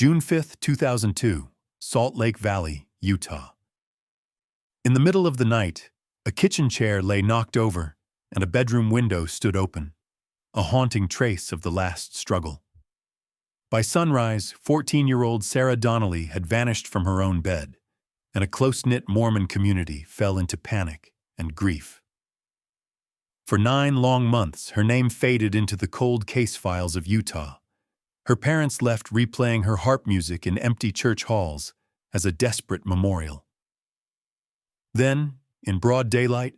June 5, 2002, Salt Lake Valley, Utah. In the middle of the night, a kitchen chair lay knocked over and a bedroom window stood open, a haunting trace of the last struggle. By sunrise, 14-year-old Sarah Donnelly had vanished from her own bed, and a close-knit Mormon community fell into panic and grief. For 9 long months, her name faded into the cold case files of Utah. Her parents left replaying her harp music in empty church halls as a desperate memorial. Then, in broad daylight,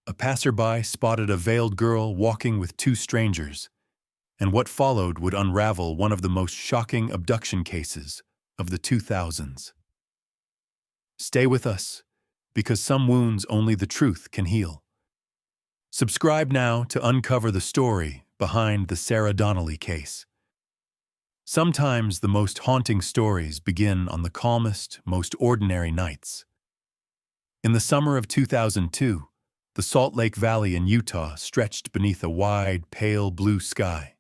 a passerby spotted a veiled girl walking with 2 strangers, and what followed would unravel one of the most shocking abduction cases of the 2000s. Stay with us, because some wounds only the truth can heal. Subscribe now to uncover the story behind the Sarah Donnelly case. Sometimes the most haunting stories begin on the calmest, most ordinary nights. In the summer of 2002, the Salt Lake Valley in Utah stretched beneath a wide, pale blue sky.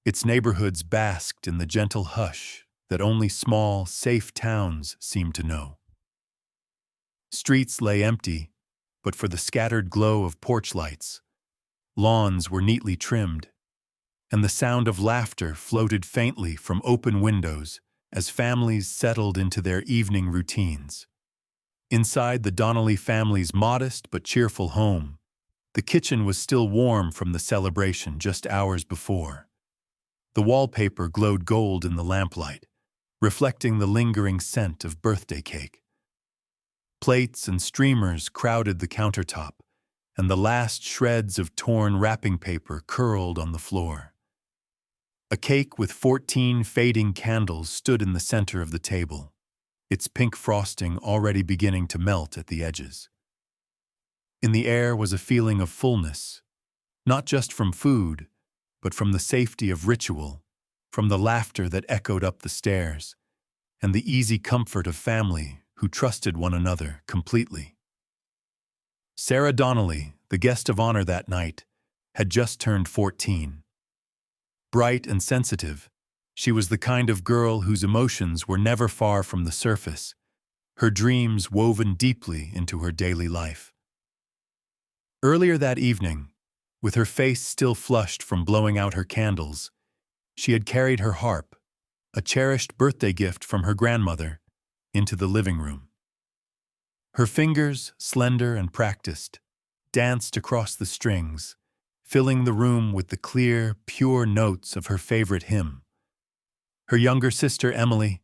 Its neighborhoods basked in the gentle hush that only small, safe towns seemed to know. Streets lay empty, but for the scattered glow of porch lights. Lawns were neatly trimmed, and the sound of laughter floated faintly from open windows as families settled into their evening routines. Inside the Donnelly family's modest but cheerful home, the kitchen was still warm from the celebration just hours before. The wallpaper glowed gold in the lamplight, reflecting the lingering scent of birthday cake. Plates and streamers crowded the countertop, and the last shreds of torn wrapping paper curled on the floor. A cake with 14 fading candles stood in the center of the table, its pink frosting already beginning to melt at the edges. In the air was a feeling of fullness, not just from food, but from the safety of ritual, from the laughter that echoed up the stairs, and the easy comfort of family who trusted one another completely. Sarah Donnelly, the guest of honor that night, had just turned 14. Bright and sensitive, she was the kind of girl whose emotions were never far from the surface, her dreams woven deeply into her daily life. Earlier that evening, with her face still flushed from blowing out her candles, she had carried her harp, a cherished birthday gift from her grandmother, into the living room. Her fingers, slender and practiced, danced across the strings, filling the room with the clear, pure notes of her favorite hymn. Her younger sister, Emily,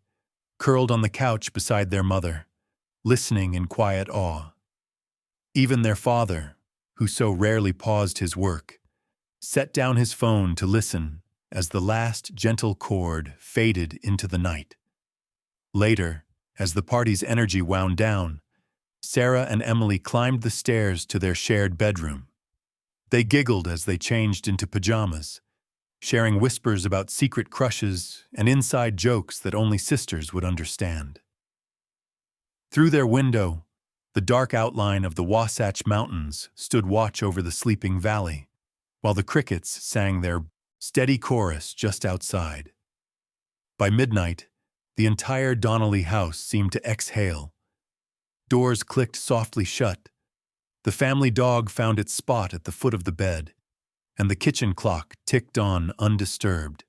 curled on the couch beside their mother, listening in quiet awe. Even their father, who so rarely paused his work, set down his phone to listen as the last gentle chord faded into the night. Later, as the party's energy wound down, Sarah and Emily climbed the stairs to their shared bedroom. They giggled as they changed into pajamas, sharing whispers about secret crushes and inside jokes that only sisters would understand. Through their window, the dark outline of the Wasatch Mountains stood watch over the sleeping valley, while the crickets sang their steady chorus just outside. By midnight, the entire Donnelly house seemed to exhale. Doors clicked softly shut. The family dog found its spot at the foot of the bed, and the kitchen clock ticked on undisturbed.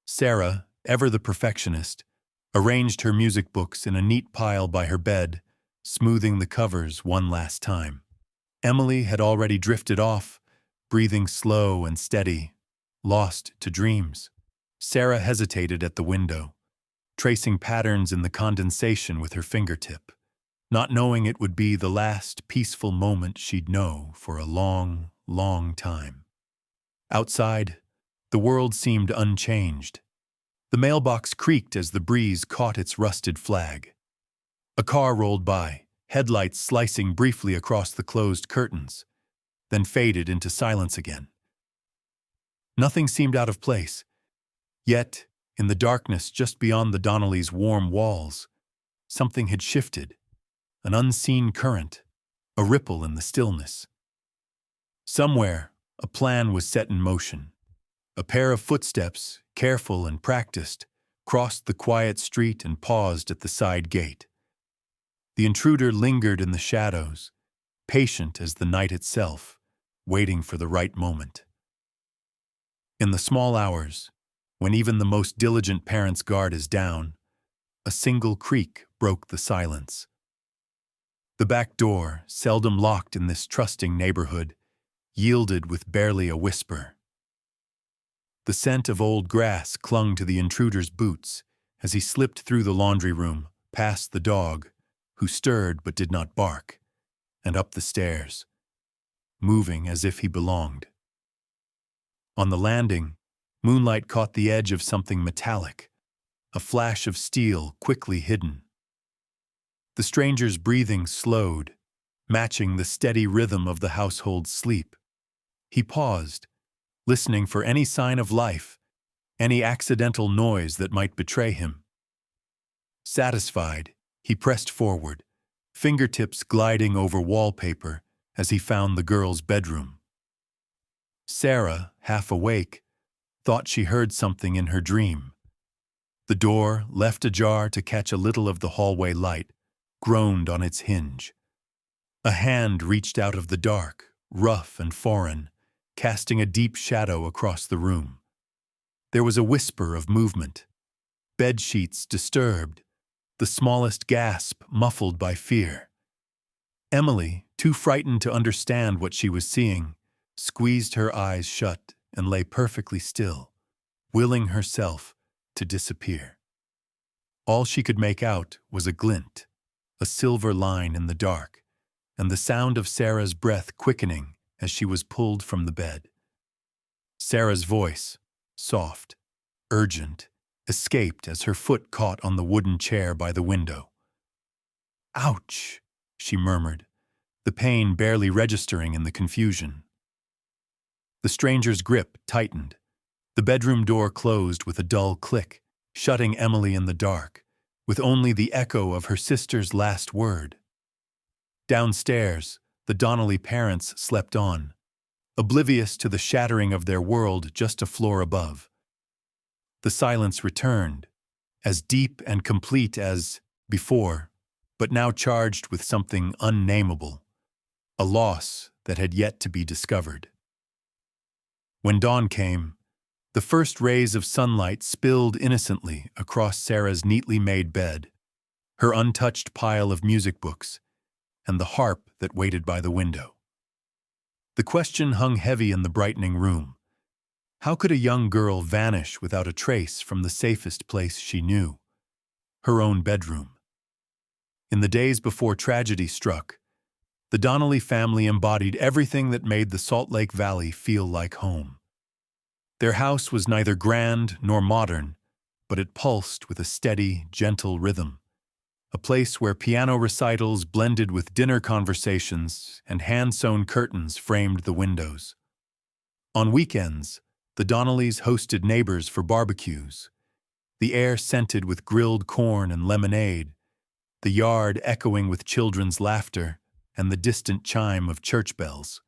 Sarah, ever the perfectionist, arranged her music books in a neat pile by her bed, smoothing the covers one last time. Emily had already drifted off, breathing slow and steady, lost to dreams. Sarah hesitated at the window, tracing patterns in the condensation with her fingertip, not knowing it would be the last peaceful moment she'd know for a long, long time. Outside, the world seemed unchanged. The mailbox creaked as the breeze caught its rusted flag. A car rolled by, headlights slicing briefly across the closed curtains, then faded into silence again. Nothing seemed out of place, yet, in the darkness just beyond the Donnellys' warm walls, something had shifted, an unseen current, a ripple in the stillness. Somewhere, a plan was set in motion. A pair of footsteps, careful and practiced, crossed the quiet street and paused at the side gate. The intruder lingered in the shadows, patient as the night itself, waiting for the right moment. In the small hours, when even the most diligent parent's guard is down, a single creak broke the silence. The back door, seldom locked in this trusting neighborhood, yielded with barely a whisper. The scent of old grass clung to the intruder's boots as he slipped through the laundry room, past the dog, who stirred but did not bark, and up the stairs, moving as if he belonged. On the landing, moonlight caught the edge of something metallic, a flash of steel quickly hidden. The stranger's breathing slowed, matching the steady rhythm of the household's sleep. He paused, listening for any sign of life, any accidental noise that might betray him. Satisfied, he pressed forward, fingertips gliding over wallpaper as he found the girl's bedroom. Sarah, half awake, thought she heard something in her dream. The door, left ajar to catch a little of the hallway light, groaned on its hinge. A hand reached out of the dark, rough and foreign, casting a deep shadow across the room. There was a whisper of movement. Bed sheets disturbed, the smallest gasp muffled by fear. Emily, too frightened to understand what she was seeing, squeezed her eyes shut and lay perfectly still, willing herself to disappear. All she could make out was a glint, a silver line in the dark, and the sound of Sarah's breath quickening as she was pulled from the bed. Sarah's voice, soft, urgent, escaped as her foot caught on the wooden chair by the window. "Ouch," she murmured, the pain barely registering in the confusion. The stranger's grip tightened. The bedroom door closed with a dull click, shutting Emily in the dark, with only the echo of her sister's last word. Downstairs, the Donnelly parents slept on, oblivious to the shattering of their world just a floor above. The silence returned, as deep and complete as before, but now charged with something unnameable, a loss that had yet to be discovered. When dawn came, the first rays of sunlight spilled innocently across Sarah's neatly made bed, her untouched pile of music books, and the harp that waited by the window. The question hung heavy in the brightening room. How could a young girl vanish without a trace from the safest place she knew, her own bedroom? In the days before tragedy struck, the Donnelly family embodied everything that made the Salt Lake Valley feel like home. Their house was neither grand nor modern, but it pulsed with a steady, gentle rhythm, a place where piano recitals blended with dinner conversations and hand-sewn curtains framed the windows. On weekends, the Donnellys hosted neighbors for barbecues, the air scented with grilled corn and lemonade, the yard echoing with children's laughter and the distant chime of church bells.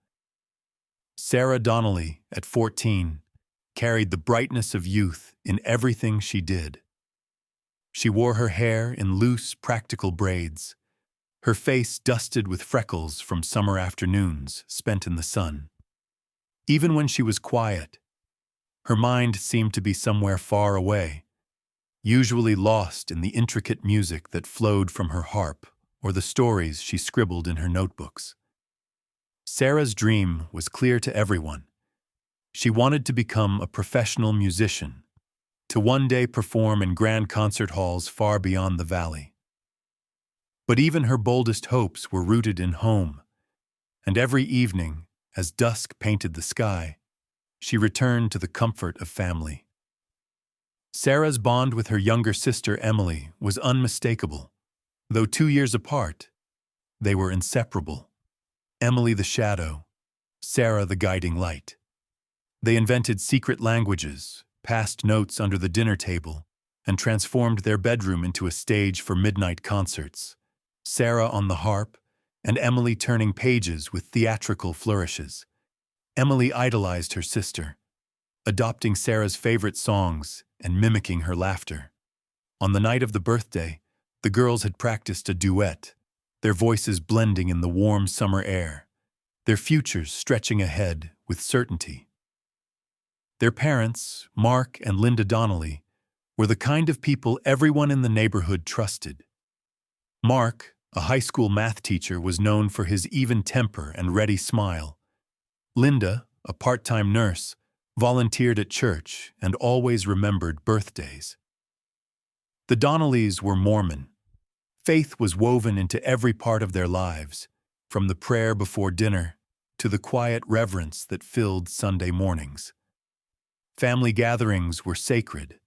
Sarah Donnelly, at 14, carried the brightness of youth in everything she did. She wore her hair in loose, practical braids, her face dusted with freckles from summer afternoons spent in the sun. Even when she was quiet, her mind seemed to be somewhere far away, usually lost in the intricate music that flowed from her harp or the stories she scribbled in her notebooks. Sarah's dream was clear to everyone. She wanted to become a professional musician, to one day perform in grand concert halls far beyond the valley. But even her boldest hopes were rooted in home, and every evening, as dusk painted the sky, she returned to the comfort of family. Sarah's bond with her younger sister Emily was unmistakable. Though 2 years apart, they were inseparable. Emily the shadow, Sarah the guiding light. They invented secret languages, passed notes under the dinner table, and transformed their bedroom into a stage for midnight concerts. Sarah on the harp, and Emily turning pages with theatrical flourishes. Emily idolized her sister, adopting Sarah's favorite songs and mimicking her laughter. On the night of the birthday, the girls had practiced a duet, their voices blending in the warm summer air, their futures stretching ahead with certainty. Their parents, Mark and Linda Donnelly, were the kind of people everyone in the neighborhood trusted. Mark, a high school math teacher, was known for his even temper and ready smile. Linda, a part-time nurse, volunteered at church and always remembered birthdays. The Donnellys were Mormon. Faith was woven into every part of their lives, from the prayer before dinner to the quiet reverence that filled Sunday mornings. Family gatherings were sacred,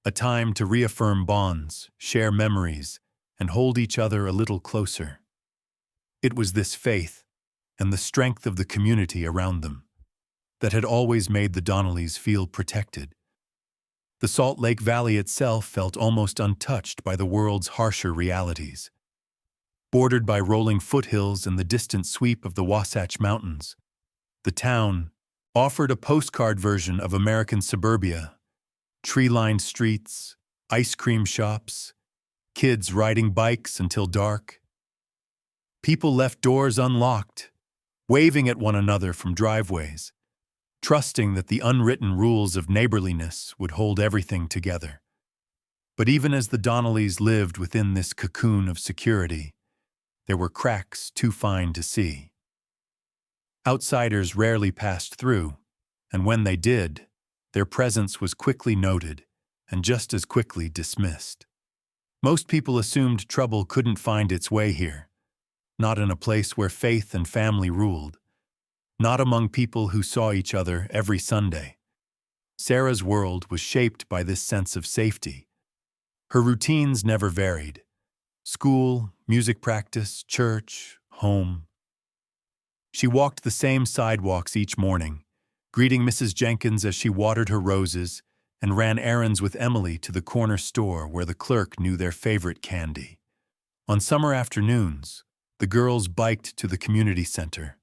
a time to reaffirm bonds, share memories, and hold each other a little closer. It was this faith, and the strength of the community around them, that had always made the Donnellys feel protected. The Salt Lake Valley itself felt almost untouched by the world's harsher realities. Bordered by rolling foothills and the distant sweep of the Wasatch Mountains, the town offered a postcard version of American suburbia: tree-lined streets, ice cream shops, kids riding bikes until dark. People left doors unlocked, waving at one another from driveways, trusting that the unwritten rules of neighborliness would hold everything together. But even as the Donnellys lived within this cocoon of security, there were cracks too fine to see. Outsiders rarely passed through, and when they did, their presence was quickly noted and just as quickly dismissed. Most people assumed trouble couldn't find its way here, not in a place where faith and family ruled, not among people who saw each other every Sunday. Sarah's world was shaped by this sense of safety. Her routines never varied: school, music practice, church, home. She walked the same sidewalks each morning, greeting Mrs. Jenkins as she watered her roses, and ran errands with Emily to the corner store where the clerk knew their favorite candy. On summer afternoons, the girls biked to the community center,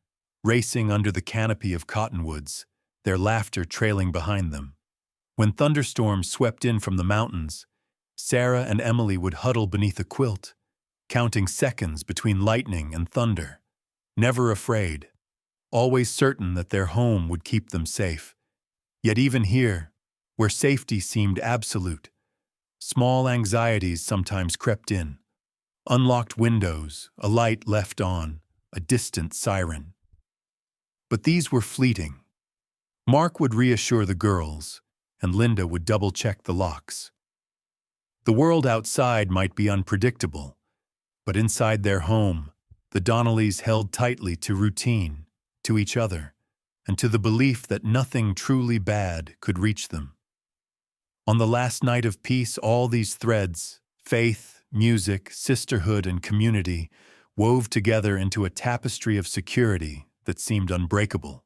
racing under the canopy of cottonwoods, their laughter trailing behind them. When thunderstorms swept in from the mountains, Sarah and Emily would huddle beneath a quilt, counting seconds between lightning and thunder, never afraid, always certain that their home would keep them safe. Yet even here, where safety seemed absolute, small anxieties sometimes crept in: unlocked windows, a light left on, a distant siren. But these were fleeting. Mark would reassure the girls, and Linda would double-check the locks. The world outside might be unpredictable, but inside their home, the Donnellys held tightly to routine, to each other, and to the belief that nothing truly bad could reach them. On the last night of peace, all these threads, faith, music, sisterhood, and community, wove together into a tapestry of security that seemed unbreakable.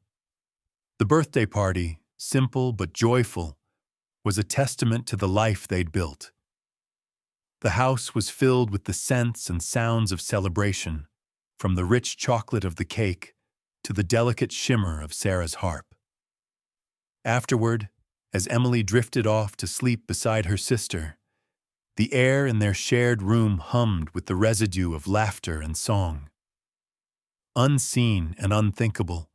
The birthday party, simple but joyful, was a testament to the life they'd built. The house was filled with the scents and sounds of celebration, from the rich chocolate of the cake to the delicate shimmer of Sarah's harp. Afterward, as Emily drifted off to sleep beside her sister, the air in their shared room hummed with the residue of laughter and song. Unseen and unthinkable,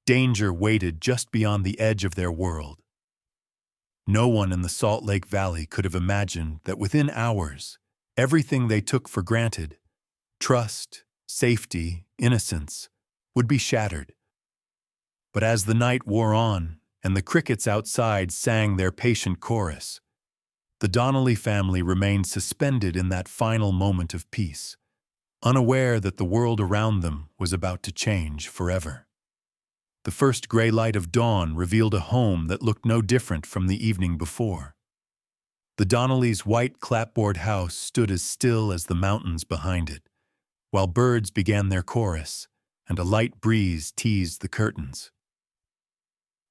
danger waited just beyond the edge of their world. No one in the Salt Lake Valley could have imagined that within hours, everything they took for granted, trust, safety, innocence, would be shattered. But as the night wore on and the crickets outside sang their patient chorus, the Donnelly family remained suspended in that final moment of peace, unaware that the world around them was about to change forever. The first gray light of dawn revealed a home that looked no different from the evening before. The Donnellys' white clapboard house stood as still as the mountains behind it, while birds began their chorus and a light breeze teased the curtains.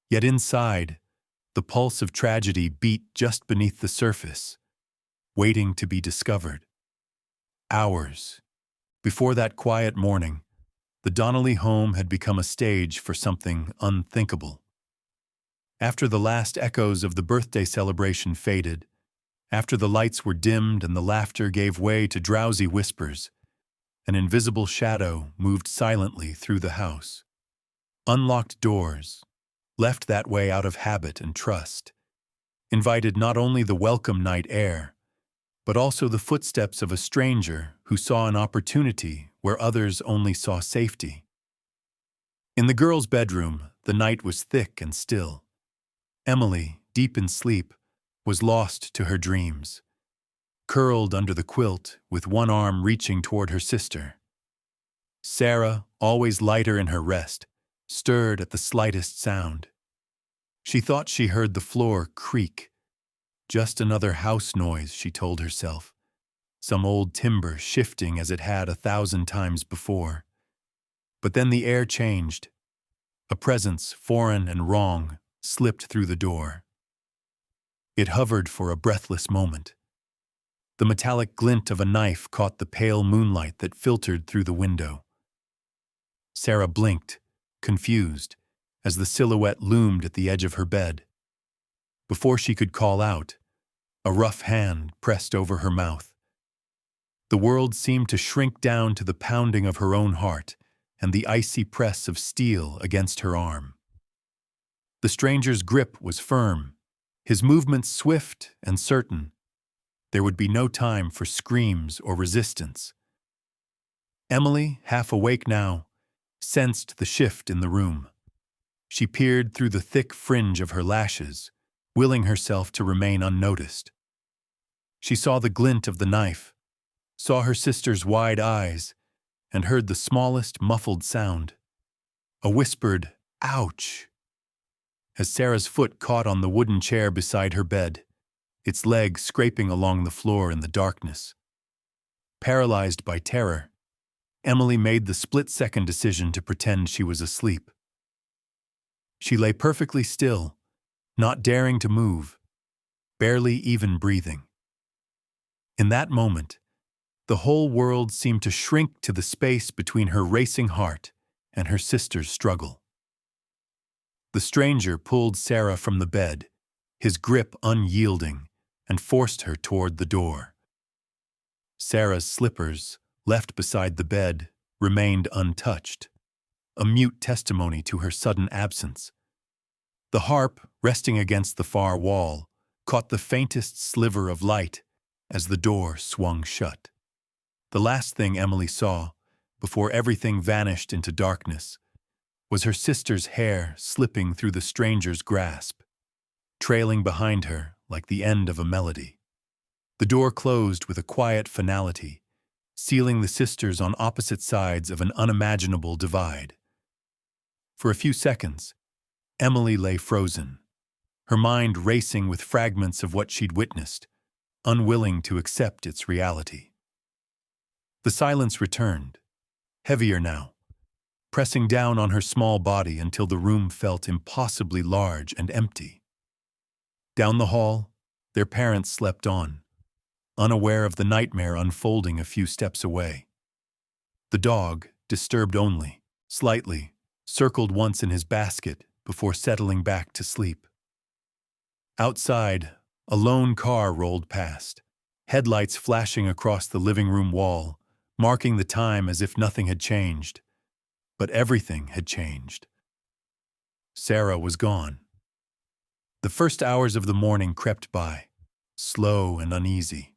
Yet inside, the pulse of tragedy beat just beneath the surface, waiting to be discovered. Hours before that quiet morning, the Donnelly home had become a stage for something unthinkable. After the last echoes of the birthday celebration faded, After the lights were dimmed and the laughter gave way to drowsy whispers, an invisible shadow moved silently through the house. Unlocked doors, left that way out of habit and trust, invited not only the welcome night air, but also the footsteps of a stranger who saw an opportunity where others only saw safety. In the girl's bedroom, the night was thick and still. Emily, deep in sleep, was lost to her dreams, curled under the quilt with one arm reaching toward her sister. Sarah, always lighter in her rest, stirred at the slightest sound. She thought she heard the floor creak. Just another house noise, she told herself. Some old timber shifting as it had 1,000 times before. But then the air changed. A presence, foreign and wrong, slipped through the door. It hovered for a breathless moment. The metallic glint of a knife caught the pale moonlight that filtered through the window. Sarah blinked, confused, as the silhouette loomed at the edge of her bed. Before she could call out, a rough hand pressed over her mouth. The world seemed to shrink down to the pounding of her own heart and the icy press of steel against her arm. The stranger's grip was firm, his movements swift and certain. There would be no time for screams or resistance. Emily, half awake now, sensed the shift in the room. She peered through the thick fringe of her lashes, willing herself to remain unnoticed. She saw the glint of the knife, saw her sister's wide eyes, and heard the smallest muffled sound. A whispered, "Ouch!" as Sarah's foot caught on the wooden chair beside her bed, its leg scraping along the floor in the darkness. Paralyzed by terror, Emily made the split-second decision to pretend she was asleep. She lay perfectly still, not daring to move, barely even breathing. In that moment, the whole world seemed to shrink to the space between her racing heart and her sister's struggle. The stranger pulled Sarah from the bed, his grip unyielding, and forced her toward the door. Sarah's slippers, left beside the bed, remained untouched, a mute testimony to her sudden absence. The harp, resting against the far wall, caught the faintest sliver of light as the door swung shut. The last thing Emily saw, before everything vanished into darkness, was her sister's hair slipping through the stranger's grasp, trailing behind her like the end of a melody. The door closed with a quiet finality, sealing the sisters on opposite sides of an unimaginable divide. For a few seconds, Emily lay frozen, her mind racing with fragments of what she'd witnessed, unwilling to accept its reality. The silence returned, heavier now, pressing down on her small body until the room felt impossibly large and empty. Down the hall, their parents slept on, unaware of the nightmare unfolding a few steps away. The dog, disturbed only, slightly, circled once in his basket before settling back to sleep. Outside, a lone car rolled past, headlights flashing across the living room wall, marking the time as if nothing had changed. But everything had changed. Sarah was gone. The first hours of the morning crept by, slow and uneasy.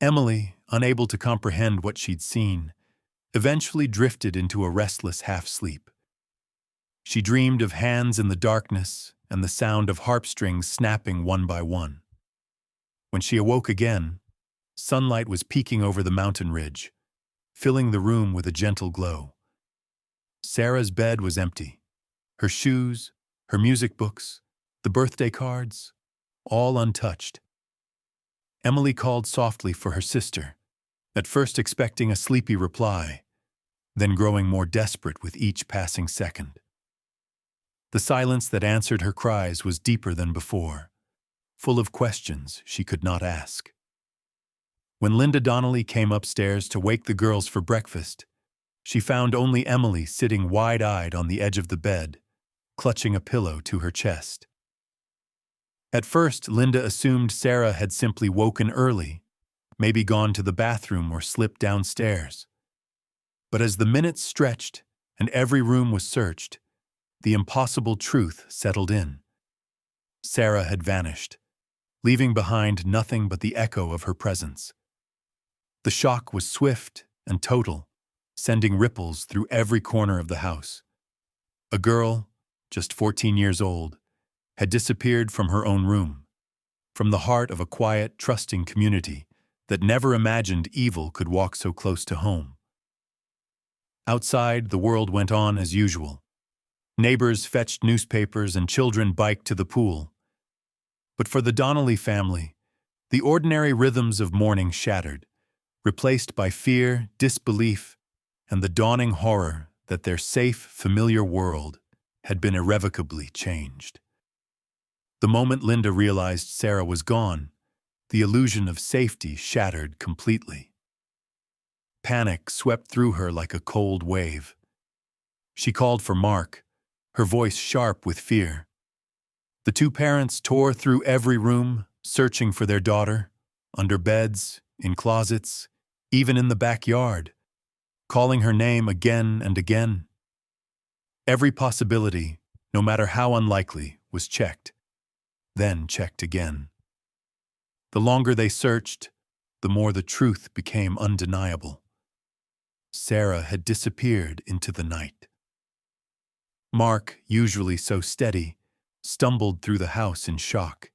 Emily, unable to comprehend what she'd seen, eventually drifted into a restless half-sleep. She dreamed of hands in the darkness and the sound of harp strings snapping one by one. When she awoke again, sunlight was peeking over the mountain ridge, filling the room with a gentle glow. Sarah's bed was empty. Her shoes, her music books, the birthday cards, all untouched. Emily called softly for her sister, at first expecting a sleepy reply, then growing more desperate with each passing second. The silence that answered her cries was deeper than before, full of questions she could not ask. When Linda Donnelly came upstairs to wake the girls for breakfast, she found only Emily sitting wide-eyed on the edge of the bed, clutching a pillow to her chest. At first, Linda assumed Sarah had simply woken early, maybe gone to the bathroom or slipped downstairs. But as the minutes stretched and every room was searched, the impossible truth settled in. Sarah had vanished, leaving behind nothing but the echo of her presence. The shock was swift and total, sending ripples through every corner of the house. A girl, just 14 years old, had disappeared from her own room, from the heart of a quiet, trusting community that never imagined evil could walk so close to home. Outside, the world went on as usual. Neighbors fetched newspapers and children biked to the pool. But for the Donnelly family, the ordinary rhythms of mourning shattered, replaced by fear, disbelief, and the dawning horror that their safe, familiar world had been irrevocably changed. The moment Linda realized Sarah was gone, the illusion of safety shattered completely. Panic swept through her like a cold wave. She called for Mark, her voice sharp with fear. The two parents tore through every room, searching for their daughter, under beds, in closets, even in the backyard, calling her name again and again. Every possibility, no matter how unlikely, was checked, then checked again. The longer they searched, the more the truth became undeniable. Sarah had disappeared into the night. Mark, usually so steady, stumbled through the house in shock,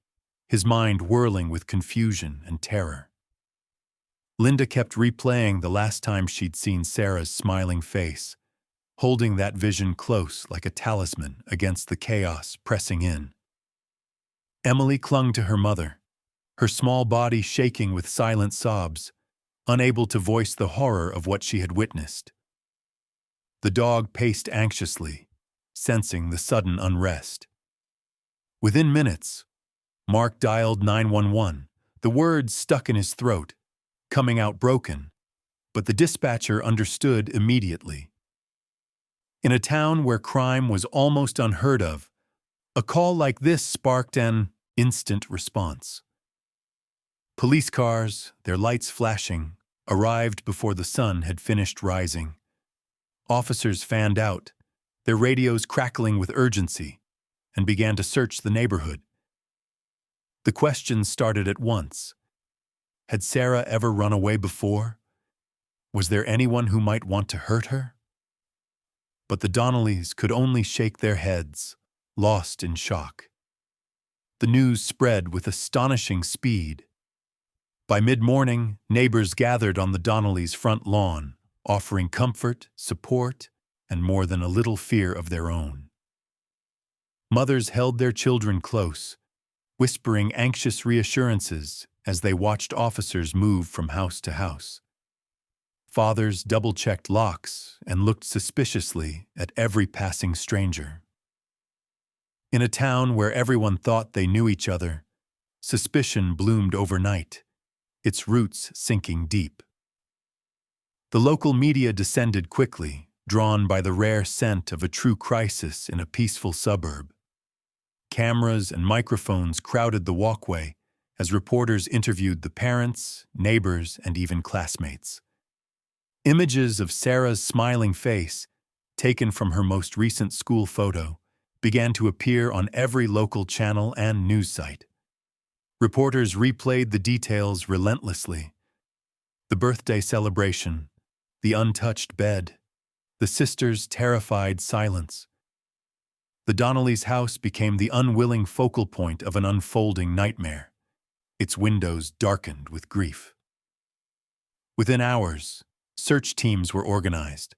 his mind whirling with confusion and terror. Linda kept replaying the last time she'd seen Sarah's smiling face, holding that vision close like a talisman against the chaos pressing in. Emily clung to her mother, her small body shaking with silent sobs, unable to voice the horror of what she had witnessed. The dog paced anxiously, sensing the sudden unrest. Within minutes, Mark dialed 911, the words stuck in his throat, coming out broken, but the dispatcher understood immediately. In a town where crime was almost unheard of, a call like this sparked an instant response. Police cars, their lights flashing, arrived before the sun had finished rising. Officers fanned out, their radios crackling with urgency, and began to search the neighborhood. The questions started at once. Had Sarah ever run away before? Was there anyone who might want to hurt her? But the Donnellys could only shake their heads, lost in shock. The news spread with astonishing speed. By mid-morning, neighbors gathered on the Donnellys' front lawn, offering comfort, support, and more than a little fear of their own. Mothers held their children close, whispering anxious reassurances as they watched officers move from house to house. Fathers double-checked locks and looked suspiciously at every passing stranger. In a town where everyone thought they knew each other, suspicion bloomed overnight, its roots sinking deep. The local media descended quickly, drawn by the rare scent of a true crisis in a peaceful suburb. Cameras and microphones crowded the walkway as reporters interviewed the parents, neighbors, and even classmates. Images of Sarah's smiling face, taken from her most recent school photo, began to appear on every local channel and news site. Reporters replayed the details relentlessly. The birthday celebration, the untouched bed, the sisters' terrified silence. The Donnellys' house became the unwilling focal point of an unfolding nightmare, its windows darkened with grief. Within hours, search teams were organized.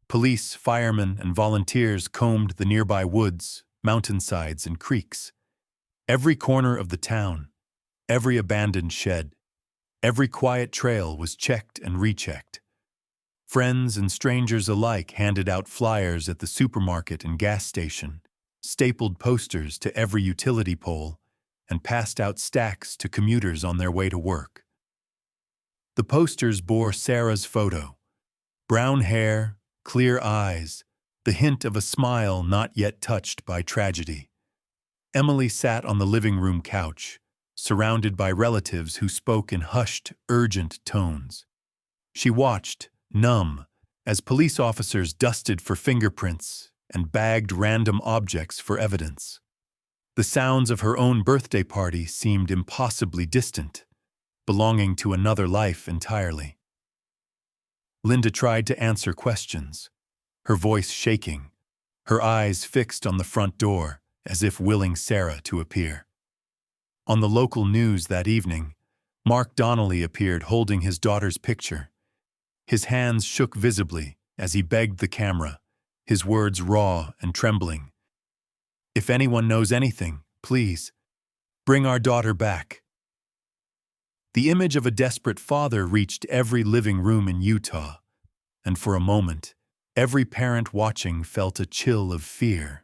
Police, firemen, and volunteers combed the nearby woods, mountainsides, and creeks. Every corner of the town, every abandoned shed, every quiet trail was checked and rechecked. Friends and strangers alike handed out flyers at the supermarket and gas station, stapled posters to every utility pole, and passed out stacks to commuters on their way to work. The posters bore Sarah's photo: brown hair, clear eyes, the hint of a smile not yet touched by tragedy. Emily sat on the living room couch, surrounded by relatives who spoke in hushed, urgent tones. She watched, numb, as police officers dusted for fingerprints and bagged random objects for evidence. The sounds of her own birthday party seemed impossibly distant, belonging to another life entirely. Linda tried to answer questions, her voice shaking, her eyes fixed on the front door as if willing Sarah to appear. On the local news that evening, Mark Donnelly appeared holding his daughter's picture. His hands shook visibly as he begged the camera, his words raw and trembling. "If anyone knows anything, please, bring our daughter back." The image of a desperate father reached every living room in Utah, and for a moment, every parent watching felt a chill of fear.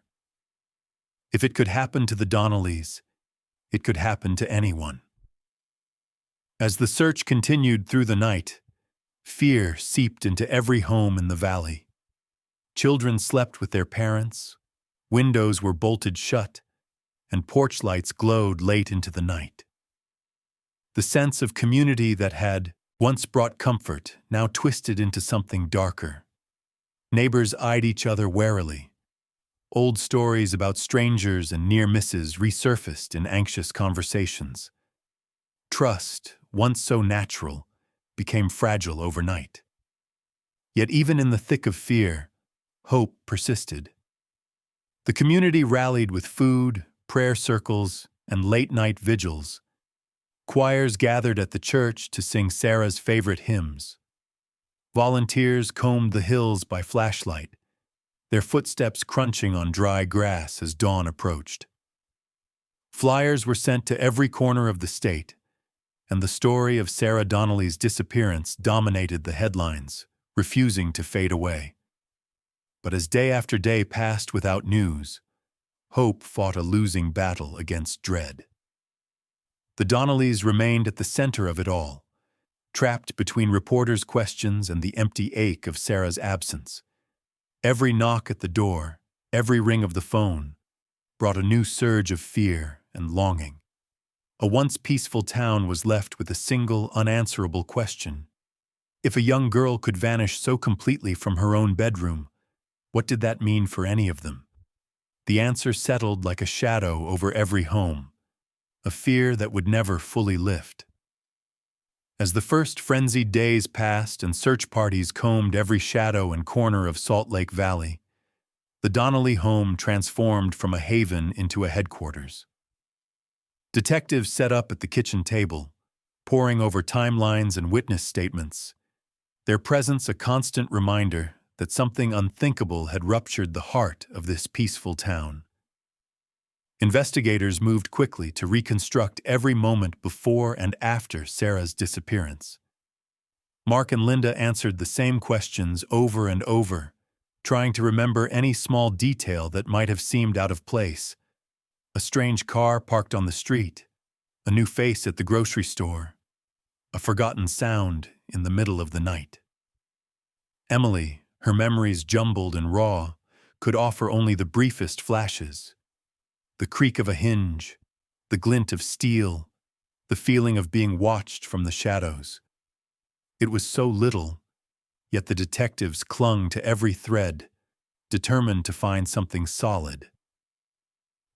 If it could happen to the Donnellys, it could happen to anyone. As the search continued through the night, fear seeped into every home in the valley. Children slept with their parents, windows were bolted shut, and porch lights glowed late into the night. The sense of community that had once brought comfort now twisted into something darker. Neighbors eyed each other warily. Old stories about strangers and near misses resurfaced in anxious conversations. Trust, once so natural, became fragile overnight. Yet even in the thick of fear, hope persisted. The community rallied with food, prayer circles, and late-night vigils. Choirs gathered at the church to sing Sarah's favorite hymns. Volunteers combed the hills by flashlight, their footsteps crunching on dry grass as dawn approached. Flyers were sent to every corner of the state, and the story of Sarah Donnelly's disappearance dominated the headlines, refusing to fade away. But as day after day passed without news, hope fought a losing battle against dread. The Donnellys remained at the center of it all, trapped between reporters' questions and the empty ache of Sarah's absence. Every knock at the door, every ring of the phone, brought a new surge of fear and longing. A once peaceful town was left with a single, unanswerable question. If a young girl could vanish so completely from her own bedroom, what did that mean for any of them? The answer settled like a shadow over every home, a fear that would never fully lift. As the first frenzied days passed and search parties combed every shadow and corner of Salt Lake Valley, the Donnelly home transformed from a haven into a headquarters. Detectives set up at the kitchen table, poring over timelines and witness statements, their presence a constant reminder that something unthinkable had ruptured the heart of this peaceful town. Investigators moved quickly to reconstruct every moment before and after Sarah's disappearance. Mark and Linda answered the same questions over and over, trying to remember any small detail that might have seemed out of place. A strange car parked on the street, a new face at the grocery store, a forgotten sound in the middle of the night. Emily, her memories jumbled and raw, could offer only the briefest flashes. The creak of a hinge, the glint of steel, the feeling of being watched from the shadows. It was so little, yet the detectives clung to every thread, determined to find something solid.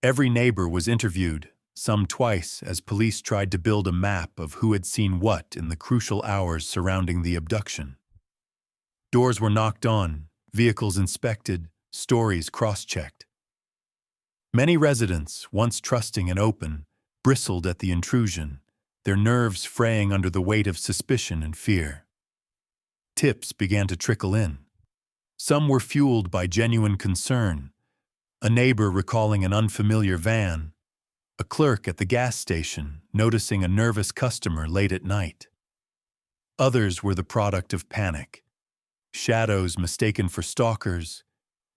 Every neighbor was interviewed, some twice, as police tried to build a map of who had seen what in the crucial hours surrounding the abduction. Doors were knocked on, vehicles inspected, stories cross-checked. Many residents, once trusting and open, bristled at the intrusion, their nerves fraying under the weight of suspicion and fear. Tips began to trickle in. Some were fueled by genuine concern, a neighbor recalling an unfamiliar van, a clerk at the gas station noticing a nervous customer late at night. Others were the product of panic, shadows mistaken for stalkers,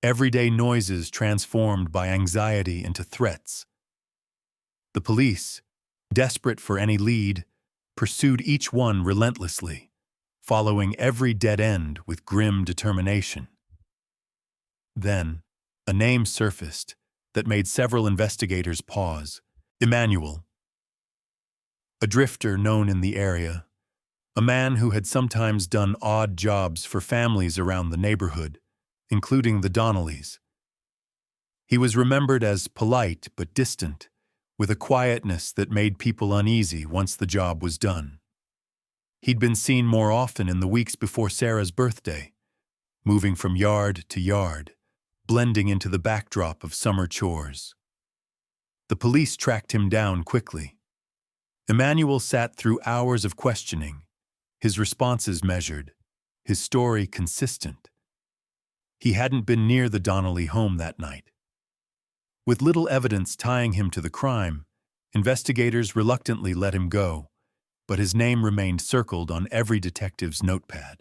everyday noises transformed by anxiety into threats. The police, desperate for any lead, pursued each one relentlessly, following every dead end with grim determination. Then, a name surfaced, that made several investigators pause. Emmanuel, a drifter known in the area, a man who had sometimes done odd jobs for families around the neighborhood, including the Donnellys. He was remembered as polite but distant, with a quietness that made people uneasy once the job was done. He'd been seen more often in the weeks before Sarah's birthday, moving from yard to yard, blending into the backdrop of summer chores. The police tracked him down quickly. Emmanuel sat through hours of questioning, his responses measured, his story consistent. He hadn't been near the Donnelly home that night. With little evidence tying him to the crime, investigators reluctantly let him go, but his name remained circled on every detective's notepad.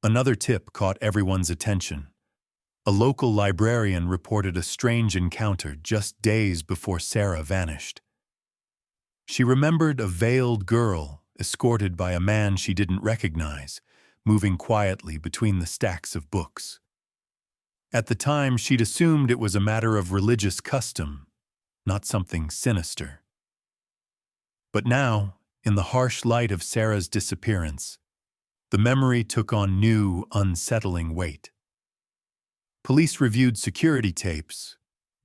Another tip caught everyone's attention. A local librarian reported a strange encounter just days before Sarah vanished. She remembered a veiled girl escorted by a man she didn't recognize, moving quietly between the stacks of books. At the time, she'd assumed it was a matter of religious custom, not something sinister. But now, in the harsh light of Sarah's disappearance, the memory took on new, unsettling weight. Police reviewed security tapes,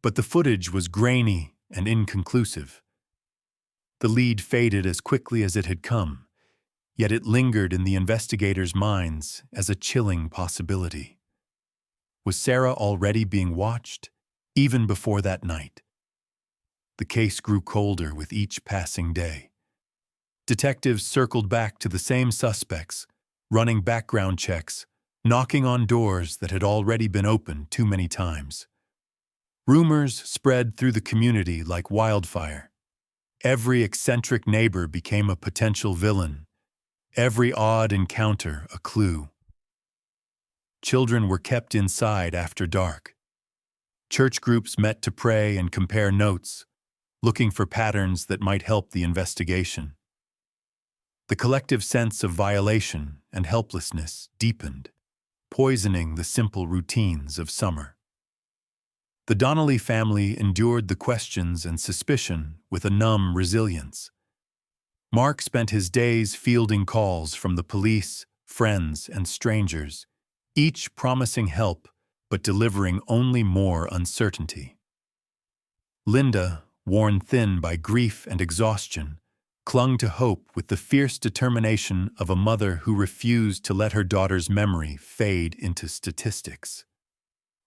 but the footage was grainy and inconclusive. The lead faded as quickly as it had come, yet it lingered in the investigators' minds as a chilling possibility. Was Sarah already being watched, even before that night? The case grew colder with each passing day. Detectives circled back to the same suspects, running background checks, knocking on doors that had already been opened too many times. Rumors spread through the community like wildfire. Every eccentric neighbor became a potential villain, every odd encounter a clue. Children were kept inside after dark. Church groups met to pray and compare notes, looking for patterns that might help the investigation. The collective sense of violation and helplessness deepened, poisoning the simple routines of summer. The Donnelly family endured the questions and suspicion with a numb resilience. Mark spent his days fielding calls from the police, friends, and strangers, each promising help but delivering only more uncertainty. Linda, worn thin by grief and exhaustion, clung to hope with the fierce determination of a mother who refused to let her daughter's memory fade into statistics.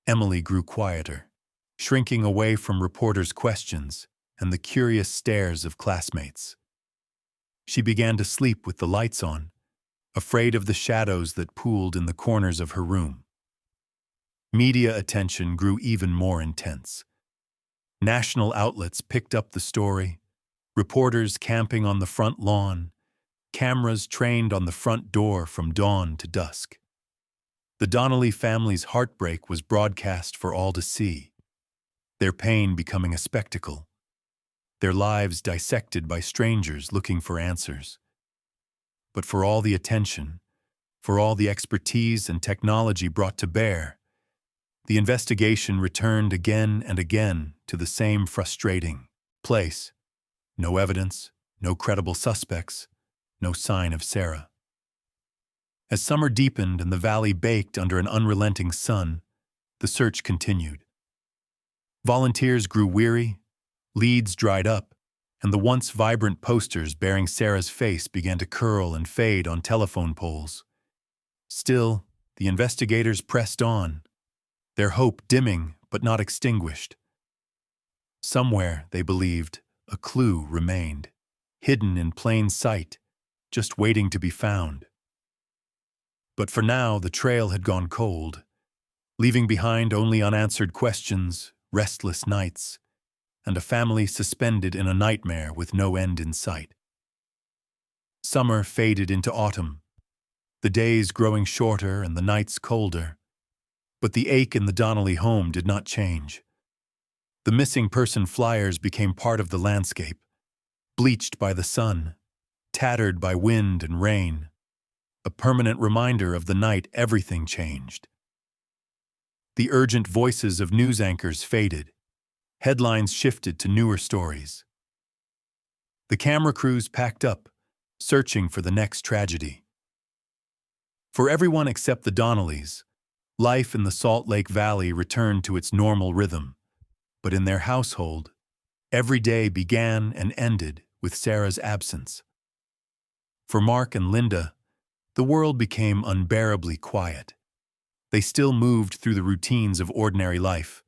Emily grew quieter, shrinking away from reporters' questions and the curious stares of classmates. She began to sleep with the lights on, afraid of the shadows that pooled in the corners of her room. Media attention grew even more intense. National outlets picked up the story, reporters camping on the front lawn, cameras trained on the front door from dawn to dusk. The Donnelly family's heartbreak was broadcast for all to see, their pain becoming a spectacle, their lives dissected by strangers looking for answers. But for all the attention, for all the expertise and technology brought to bear, the investigation returned again and again to the same frustrating place. No evidence, no credible suspects, no sign of Sarah. As summer deepened and the valley baked under an unrelenting sun, the search continued. Volunteers grew weary, leads dried up, and the once vibrant posters bearing Sarah's face began to curl and fade on telephone poles. Still, the investigators pressed on, their hope dimming but not extinguished. Somewhere, they believed, a clue remained, hidden in plain sight, just waiting to be found. But for now, the trail had gone cold, leaving behind only unanswered questions, restless nights, and a family suspended in a nightmare with no end in sight. Summer faded into autumn, the days growing shorter and the nights colder, but the ache in the Donnelly home did not change. The missing person flyers became part of the landscape, bleached by the sun, tattered by wind and rain, a permanent reminder of the night everything changed. The urgent voices of news anchors faded, headlines shifted to newer stories. The camera crews packed up, searching for the next tragedy. For everyone except the Donnellys, life in the Salt Lake Valley returned to its normal rhythm, but in their household, every day began and ended with Sarah's absence. For Mark and Linda, the world became unbearably quiet. They still moved through the routines of ordinary life,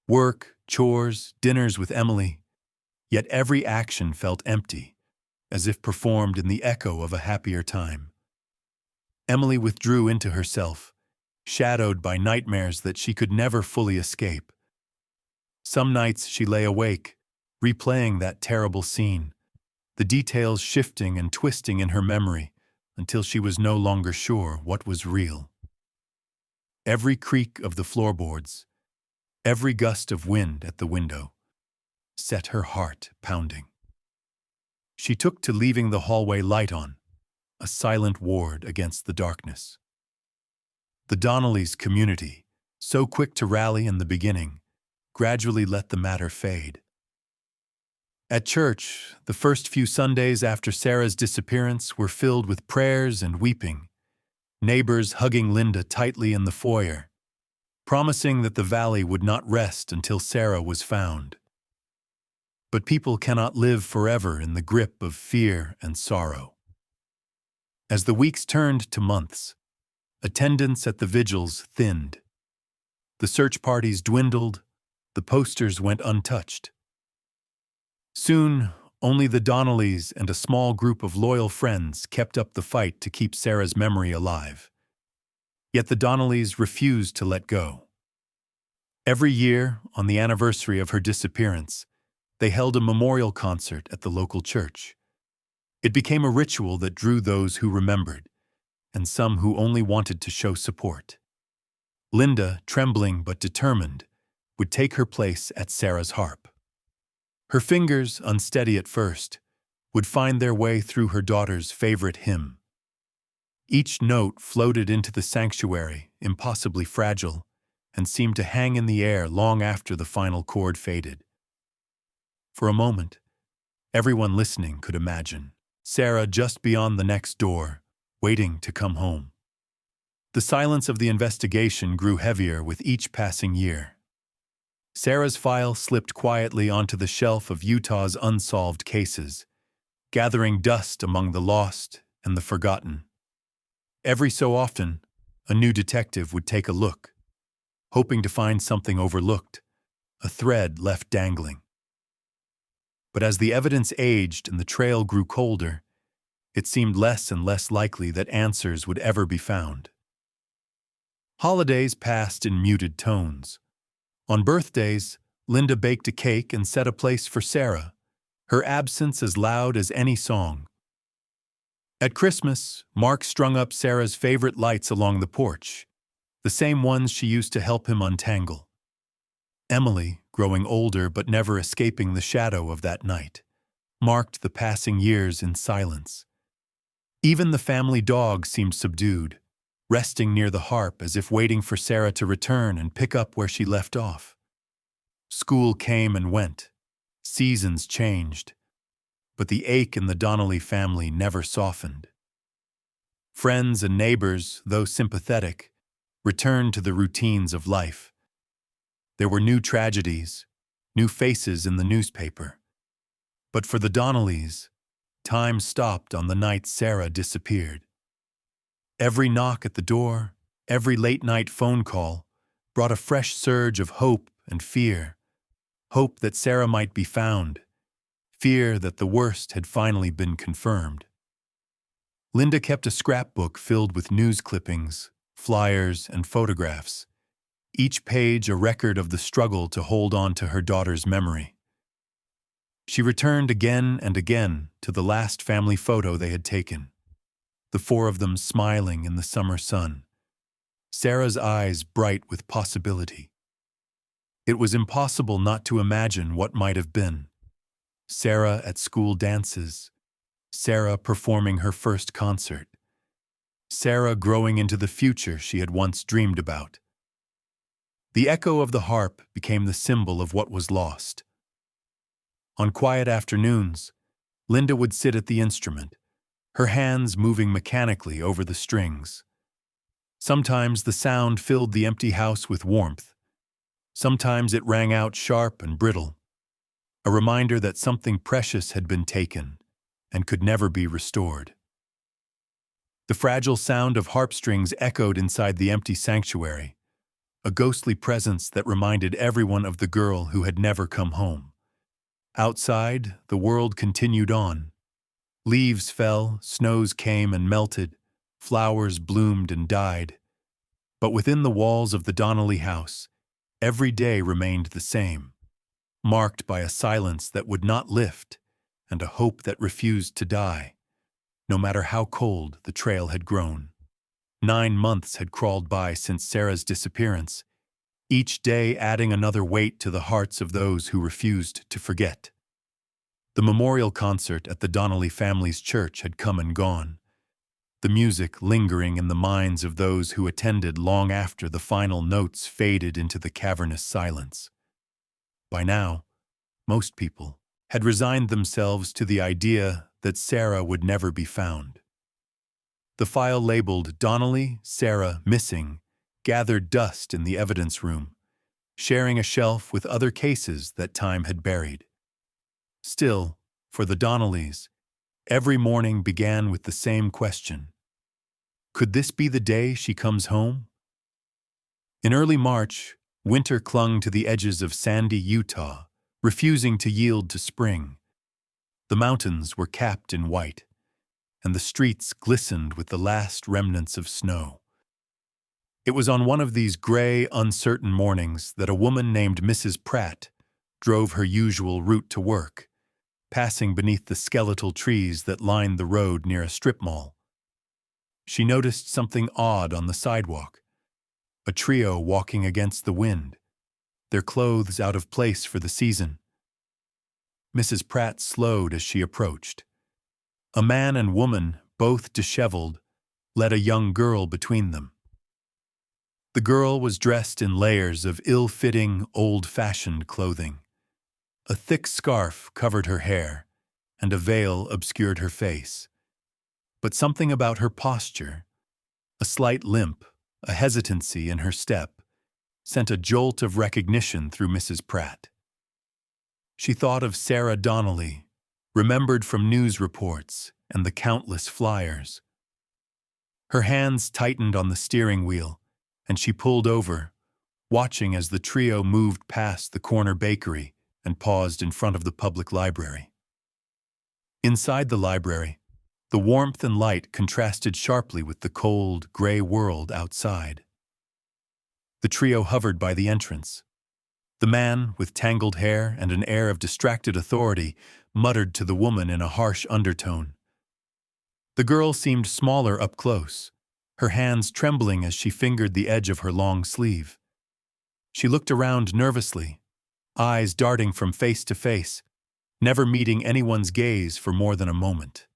work, chores, dinners with Emily, yet every action felt empty, as if performed in the echo of a happier time. Emily withdrew into herself, shadowed by nightmares that she could never fully escape. Some nights she lay awake, replaying that terrible scene, the details shifting and twisting in her memory until she was no longer sure what was real. Every creak of the floorboards, every gust of wind at the window, set her heart pounding. She took to leaving the hallway light on, a silent ward against the darkness. The Donnellys' community, so quick to rally in the beginning, gradually let the matter fade. At church, the first few Sundays after Sarah's disappearance were filled with prayers and weeping, neighbors hugging Linda tightly in the foyer, promising that the valley would not rest until Sarah was found. But people cannot live forever in the grip of fear and sorrow. As the weeks turned to months, attendance at the vigils thinned. The search parties dwindled, the posters went untouched. Soon, only the Donnellys and a small group of loyal friends kept up the fight to keep Sarah's memory alive. Yet the Donnellys refused to let go. Every year, on the anniversary of her disappearance, they held a memorial concert at the local church. It became a ritual that drew those who remembered, and some who only wanted to show support. Linda, trembling but determined, would take her place at Sarah's harp. Her fingers, unsteady at first, would find their way through her daughter's favorite hymn. Each note floated into the sanctuary, impossibly fragile, and seemed to hang in the air long after the final chord faded. For a moment, everyone listening could imagine Sarah just beyond the next door, waiting to come home. The silence of the investigation grew heavier with each passing year. Sarah's file slipped quietly onto the shelf of Utah's unsolved cases, gathering dust among the lost and the forgotten. Every so often, a new detective would take a look, hoping to find something overlooked, a thread left dangling. But as the evidence aged and the trail grew colder, it seemed less and less likely that answers would ever be found. Holidays passed in muted tones. On birthdays, Linda baked a cake and set a place for Sarah, her absence as loud as any song. At Christmas, Mark strung up Sarah's favorite lights along the porch, the same ones she used to help him untangle. Emily, growing older but never escaping the shadow of that night, marked the passing years in silence. Even the family dog seemed subdued, resting near the harp as if waiting for Sarah to return and pick up where she left off. School came and went. Seasons changed. But the ache in the Donnelly family never softened. Friends and neighbors, though sympathetic, returned to the routines of life. There were new tragedies, new faces in the newspaper. But for the Donnellys, time stopped on the night Sarah disappeared. Every knock at the door, every late-night phone call, brought a fresh surge of hope and fear. Hope that Sarah might be found, fear that the worst had finally been confirmed. Linda kept a scrapbook filled with news clippings, flyers, and photographs, each page a record of the struggle to hold on to her daughter's memory. She returned again and again to the last family photo they had taken, the four of them smiling in the summer sun, Sarah's eyes bright with possibility. It was impossible not to imagine what might have been. Sarah at school dances, Sarah performing her first concert, Sarah growing into the future she had once dreamed about. The echo of the harp became the symbol of what was lost. On quiet afternoons, Linda would sit at the instrument, her hands moving mechanically over the strings. Sometimes the sound filled the empty house with warmth. Sometimes it rang out sharp and brittle, a reminder that something precious had been taken and could never be restored. The fragile sound of harp strings echoed inside the empty sanctuary, a ghostly presence that reminded everyone of the girl who had never come home. Outside, the world continued on. Leaves fell, snows came and melted, flowers bloomed and died. But within the walls of the Donnelly house, every day remained the same, marked by a silence that would not lift and a hope that refused to die, no matter how cold the trail had grown. 9 months had crawled by since Sarah's disappearance, each day adding another weight to the hearts of those who refused to forget. The memorial concert at the Donnelly family's church had come and gone, the music lingering in the minds of those who attended long after the final notes faded into the cavernous silence. By now, most people had resigned themselves to the idea that Sarah would never be found. The file labeled Donnelly, Sarah, Missing gathered dust in the evidence room, sharing a shelf with other cases that time had buried. Still, for the Donnellys, every morning began with the same question. Could this be the day she comes home? In early March, winter clung to the edges of sandy Utah, refusing to yield to spring. The mountains were capped in white, and the streets glistened with the last remnants of snow. It was on one of these gray, uncertain mornings that a woman named Mrs. Pratt drove her usual route to work, passing beneath the skeletal trees that lined the road near a strip mall. She noticed something odd on the sidewalk, a trio walking against the wind, their clothes out of place for the season. Mrs. Pratt slowed as she approached. A man and woman, both disheveled, led a young girl between them. The girl was dressed in layers of ill-fitting, old-fashioned clothing. A thick scarf covered her hair, and a veil obscured her face. But something about her posture, a slight limp, a hesitancy in her step, sent a jolt of recognition through Mrs. Pratt. She thought of Sarah Donnelly, remembered from news reports and the countless flyers. Her hands tightened on the steering wheel, and she pulled over, watching as the trio moved past the corner bakery and paused in front of the public library. Inside the library, the warmth and light contrasted sharply with the cold, gray world outside. The trio hovered by the entrance. The man, with tangled hair and an air of distracted authority, muttered to the woman in a harsh undertone. The girl seemed smaller up close, her hands trembling as she fingered the edge of her long sleeve. She looked around nervously, eyes darting from face to face, never meeting anyone's gaze for more than a moment.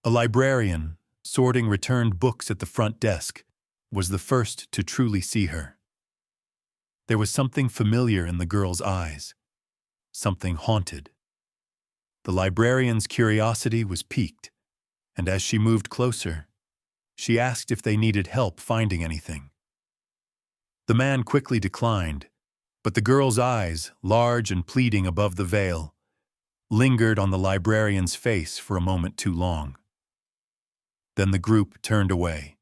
A librarian, sorting returned books at the front desk, was the first to truly see her. There was something familiar in the girl's eyes, something haunted. The librarian's curiosity was piqued, and as she moved closer, she asked if they needed help finding anything. The man quickly declined, but the girl's eyes, large and pleading above the veil, lingered on the librarian's face for a moment too long. Then the group turned away,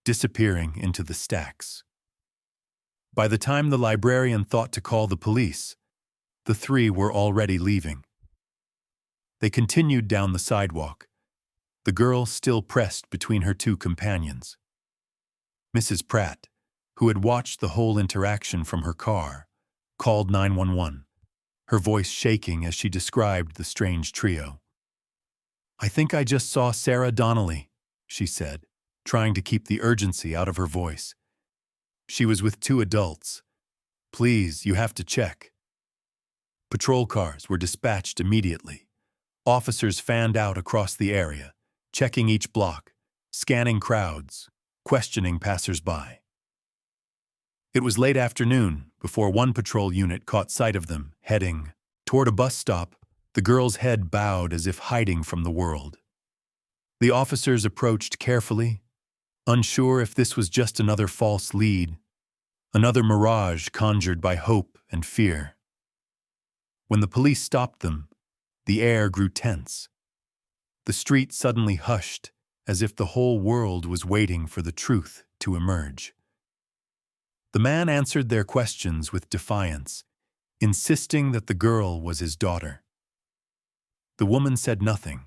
disappearing into the stacks. By the time the librarian thought to call the police, the three were already leaving. They continued down the sidewalk, the girl still pressed between her two companions. Mrs. Pratt, who had watched the whole interaction from her car, called 911, her voice shaking as she described the strange trio. "I think I just saw Sarah Donnelly," she said, trying to keep the urgency out of her voice. "She was with 2 adults. Please, you have to check." Patrol cars were dispatched immediately. Officers fanned out across the area, checking each block, scanning crowds, questioning passers-by. It was late afternoon before one patrol unit caught sight of them, heading toward a bus stop, the girl's head bowed as if hiding from the world. The officers approached carefully, unsure if this was just another false lead, another mirage conjured by hope and fear. When the police stopped them, the air grew tense. The street suddenly hushed, as if the whole world was waiting for the truth to emerge. The man answered their questions with defiance, insisting that the girl was his daughter. The woman said nothing,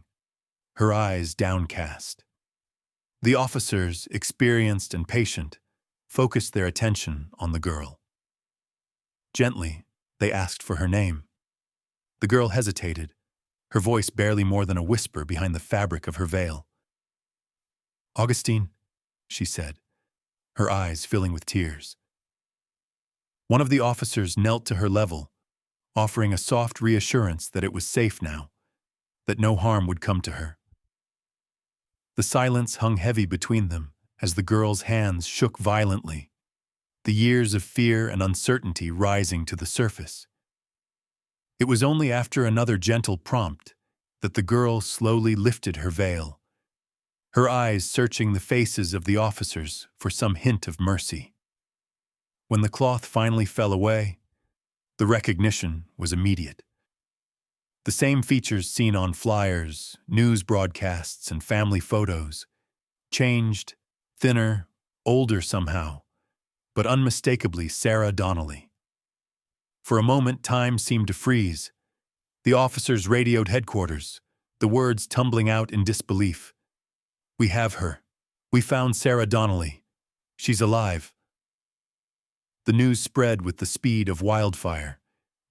her eyes downcast. The officers, experienced and patient, focused their attention on the girl. Gently, they asked for her name. The girl hesitated, her voice barely more than a whisper behind the fabric of her veil. "Augustine," she said, her eyes filling with tears. One of the officers knelt to her level, offering a soft reassurance that it was safe now, that no harm would come to her. The silence hung heavy between them as the girl's hands shook violently, the years of fear and uncertainty rising to the surface. It was only after another gentle prompt that the girl slowly lifted her veil, her eyes searching the faces of the officers for some hint of mercy. When the cloth finally fell away, the recognition was immediate. The same features seen on flyers, news broadcasts, and family photos, changed, thinner, older somehow, but unmistakably Sarah Donnelly. For a moment, time seemed to freeze. The officers radioed headquarters, the words tumbling out in disbelief. "We have her. We found Sarah Donnelly. She's alive." The news spread with the speed of wildfire,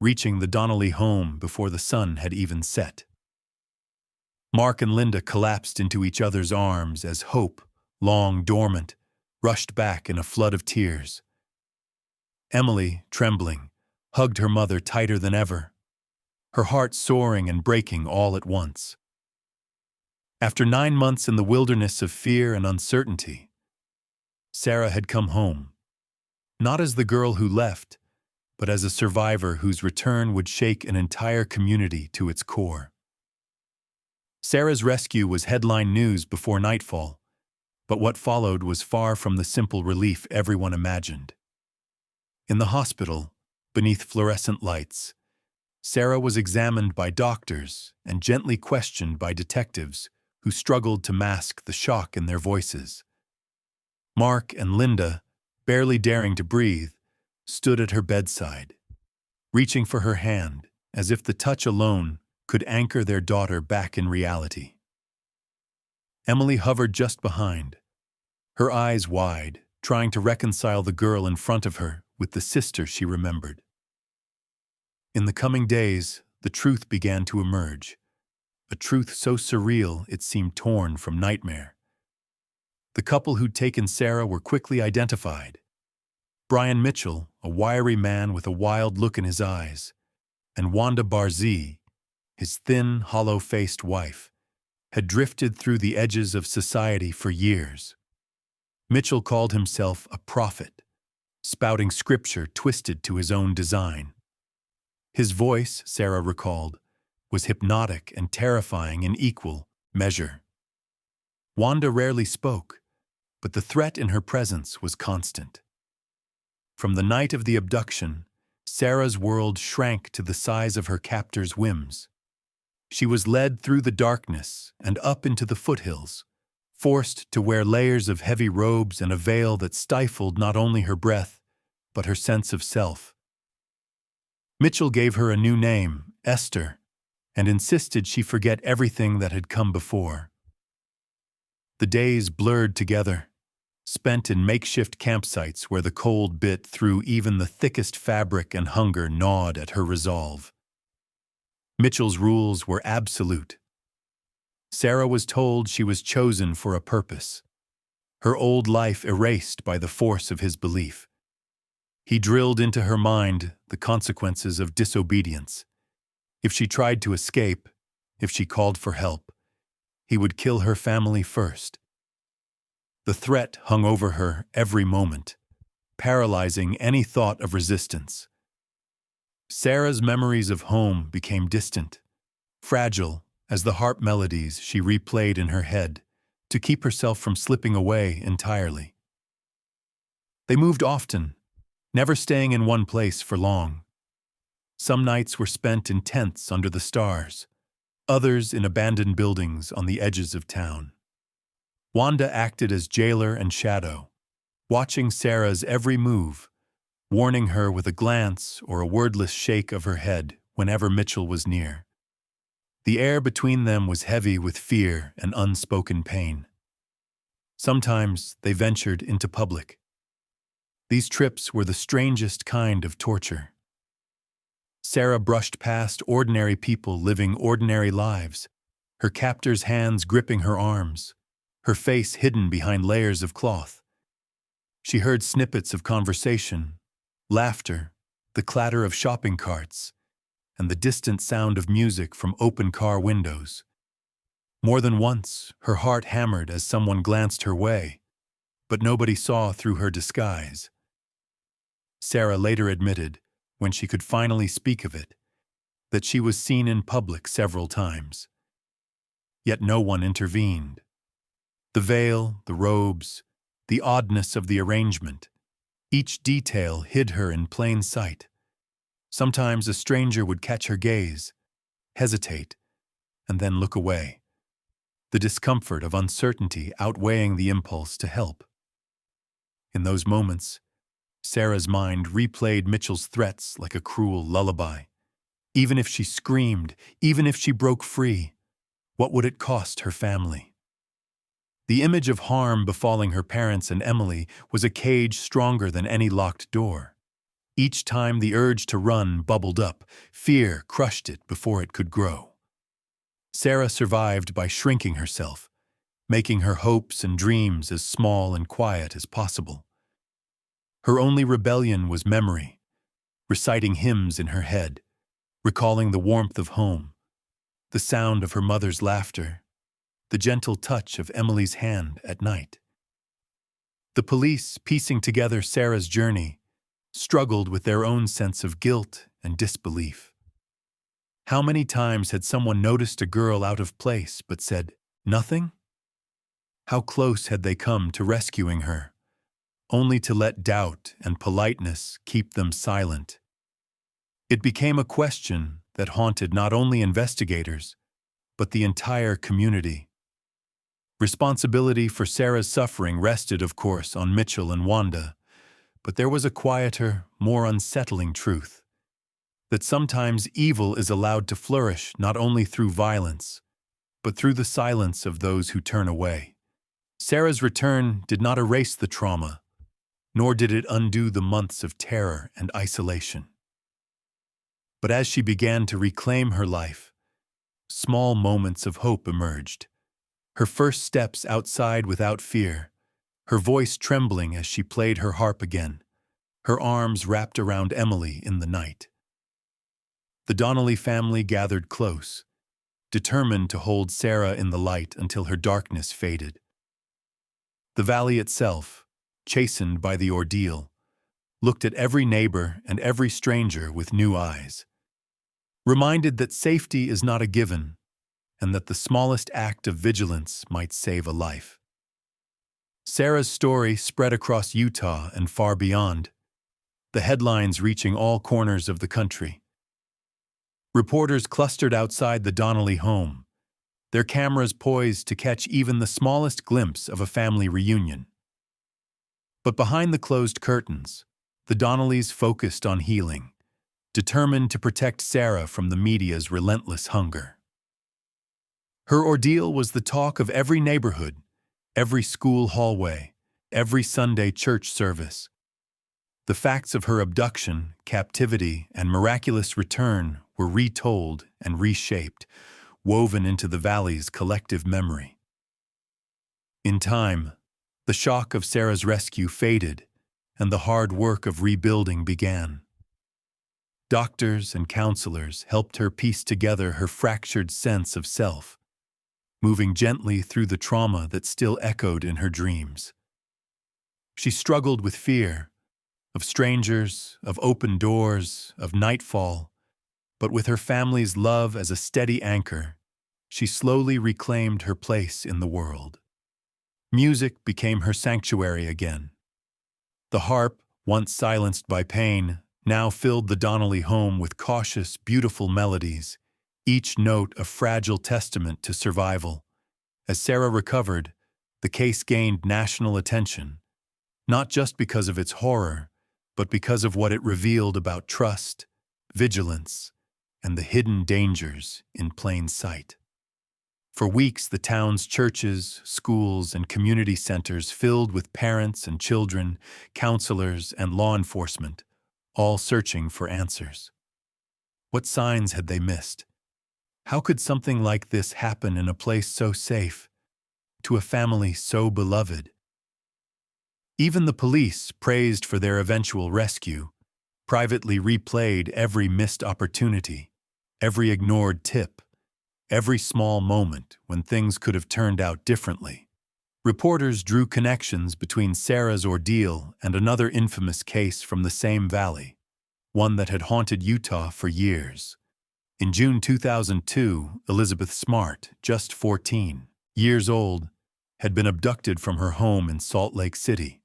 reaching the Donnelly home before the sun had even set. Mark and Linda collapsed into each other's arms as hope, long dormant, rushed back in a flood of tears. Emily, trembling, hugged her mother tighter than ever, her heart soaring and breaking all at once. After 9 months in the wilderness of fear and uncertainty, Sarah had come home, not as the girl who left, but as a survivor whose return would shake an entire community to its core. Sarah's rescue was headline news before nightfall, but what followed was far from the simple relief everyone imagined. In the hospital, beneath fluorescent lights, Sarah was examined by doctors and gently questioned by detectives who struggled to mask the shock in their voices. Mark and Linda, barely daring to breathe, stood at her bedside, reaching for her hand as if the touch alone could anchor their daughter back in reality. Emily hovered just behind, her eyes wide, trying to reconcile the girl in front of her with the sister she remembered. In the coming days, the truth began to emerge, a truth so surreal it seemed torn from nightmare. The couple who'd taken Sarah were quickly identified. Brian Mitchell, a wiry man with a wild look in his eyes, and Wanda Barzee, his thin, hollow-faced wife, had drifted through the edges of society for years. Mitchell called himself a prophet, spouting scripture twisted to his own design. His voice, Sarah recalled, was hypnotic and terrifying in equal measure. Wanda rarely spoke, but the threat in her presence was constant. From the night of the abduction, Sarah's world shrank to the size of her captor's whims. She was led through the darkness and up into the foothills, forced to wear layers of heavy robes and a veil that stifled not only her breath, but her sense of self. Mitchell gave her a new name, Esther, and insisted she forget everything that had come before. The days blurred together, spent in makeshift campsites where the cold bit through even the thickest fabric and hunger gnawed at her resolve. Mitchell's rules were absolute. Sarah was told she was chosen for a purpose, her old life erased by the force of his belief. He drilled into her mind the consequences of disobedience. If she tried to escape, if she called for help, he would kill her family first. The threat hung over her every moment, paralyzing any thought of resistance. Sarah's memories of home became distant, fragile as the harp melodies she replayed in her head to keep herself from slipping away entirely. They moved often, never staying in one place for long. Some nights were spent in tents under the stars, others in abandoned buildings on the edges of town. Wanda acted as jailer and shadow, watching Sarah's every move, warning her with a glance or a wordless shake of her head whenever Mitchell was near. The air between them was heavy with fear and unspoken pain. Sometimes they ventured into public. These trips were the strangest kind of torture. Sarah brushed past ordinary people living ordinary lives, her captor's hands gripping her arms, her face hidden behind layers of cloth. She heard snippets of conversation, laughter, the clatter of shopping carts, and the distant sound of music from open car windows. More than once, her heart hammered as someone glanced her way, but nobody saw through her disguise. Sarah later admitted, when she could finally speak of it, that she was seen in public several times. Yet no one intervened. The veil, the robes, the oddness of the arrangement, each detail hid her in plain sight. Sometimes a stranger would catch her gaze, hesitate, and then look away, the discomfort of uncertainty outweighing the impulse to help. In those moments, Sarah's mind replayed Mitchell's threats like a cruel lullaby. Even if she screamed, even if she broke free, what would it cost her family? The image of harm befalling her parents and Emily was a cage stronger than any locked door. Each time the urge to run bubbled up, fear crushed it before it could grow. Sarah survived by shrinking herself, making her hopes and dreams as small and quiet as possible. Her only rebellion was memory, reciting hymns in her head, recalling the warmth of home, the sound of her mother's laughter, the gentle touch of Emily's hand at night. The police, piecing together Sarah's journey, struggled with their own sense of guilt and disbelief. How many times had someone noticed a girl out of place but said, "Nothing?" How close had they come to rescuing her, only to let doubt and politeness keep them silent? It became a question that haunted not only investigators, but the entire community. Responsibility for Sarah's suffering rested, of course, on Mitchell and Wanda, but there was a quieter, more unsettling truth, that sometimes evil is allowed to flourish not only through violence, but through the silence of those who turn away. Sarah's return did not erase the trauma, nor did it undo the months of terror and isolation. But as she began to reclaim her life, small moments of hope emerged. Her first steps outside without fear, her voice trembling as she played her harp again, her arms wrapped around Emily in the night. The Donnelly family gathered close, determined to hold Sarah in the light until her darkness faded. The valley itself, chastened by the ordeal, looked at every neighbor and every stranger with new eyes, reminded that safety is not a given, and that the smallest act of vigilance might save a life. Sarah's story spread across Utah and far beyond, the headlines reaching all corners of the country. Reporters clustered outside the Donnelly home, their cameras poised to catch even the smallest glimpse of a family reunion. But behind the closed curtains, the Donnellys focused on healing, determined to protect Sarah from the media's relentless hunger. Her ordeal was the talk of every neighborhood, every school hallway, every Sunday church service. The facts of her abduction, captivity, and miraculous return were retold and reshaped, woven into the valley's collective memory. In time, the shock of Sarah's rescue faded, and the hard work of rebuilding began. Doctors and counselors helped her piece together her fractured sense of self, moving gently through the trauma that still echoed in her dreams. She struggled with fear, of strangers, of open doors, of nightfall, but with her family's love as a steady anchor, she slowly reclaimed her place in the world. Music became her sanctuary again. The harp, once silenced by pain, now filled the Donnelly home with cautious, beautiful melodies, each note a fragile testament to survival. As Sarah recovered, the case gained national attention, not just because of its horror, but because of what it revealed about trust, vigilance, and the hidden dangers in plain sight. For weeks, the town's churches, schools, and community centers filled with parents and children, counselors, and law enforcement, all searching for answers. What signs had they missed? How could something like this happen in a place so safe, to a family so beloved? Even the police, praised for their eventual rescue, privately replayed every missed opportunity, every ignored tip, every small moment when things could have turned out differently. Reporters drew connections between Sarah's ordeal and another infamous case from the same valley, one that had haunted Utah for years. In June 2002, Elizabeth Smart, just 14 years old, had been abducted from her home in Salt Lake City.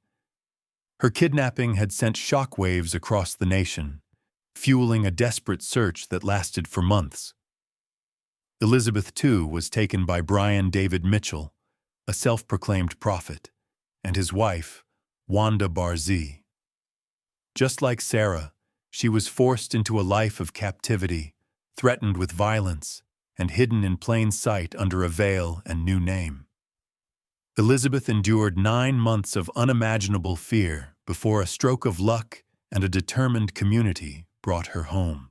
Her kidnapping had sent shockwaves across the nation, fueling a desperate search that lasted for months. Elizabeth, too, was taken by Brian David Mitchell, a self-proclaimed prophet, and his wife, Wanda Barzee. Just like Sarah, she was forced into a life of captivity, threatened with violence, and hidden in plain sight under a veil and new name. Elizabeth endured 9 months of unimaginable fear before a stroke of luck and a determined community brought her home.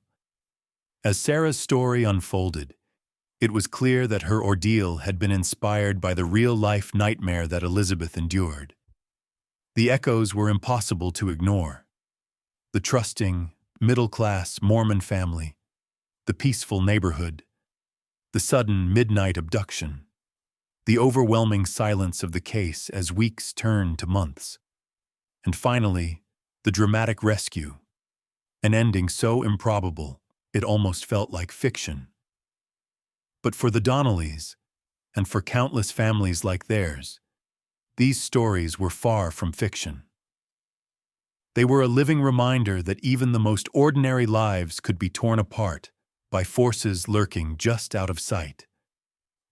As Sarah's story unfolded, it was clear that her ordeal had been inspired by the real-life nightmare that Elizabeth endured. The echoes were impossible to ignore. The trusting, middle-class Mormon family, the peaceful neighborhood, the sudden midnight abduction, the overwhelming silence of the case as weeks turned to months, and finally, the dramatic rescue, an ending so improbable it almost felt like fiction. But for the Donnellys, and for countless families like theirs, these stories were far from fiction. They were a living reminder that even the most ordinary lives could be torn apart by forces lurking just out of sight.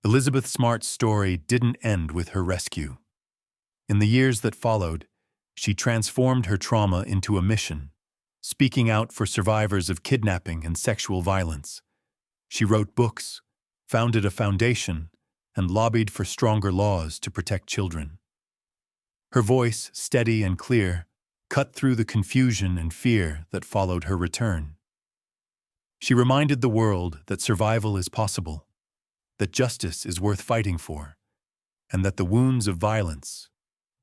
Elizabeth Smart's story didn't end with her rescue. In the years that followed, she transformed her trauma into a mission, speaking out for survivors of kidnapping and sexual violence. She wrote books, founded a foundation, and lobbied for stronger laws to protect children. Her voice, steady and clear, cut through the confusion and fear that followed her return. She reminded the world that survival is possible, that justice is worth fighting for, and that the wounds of violence,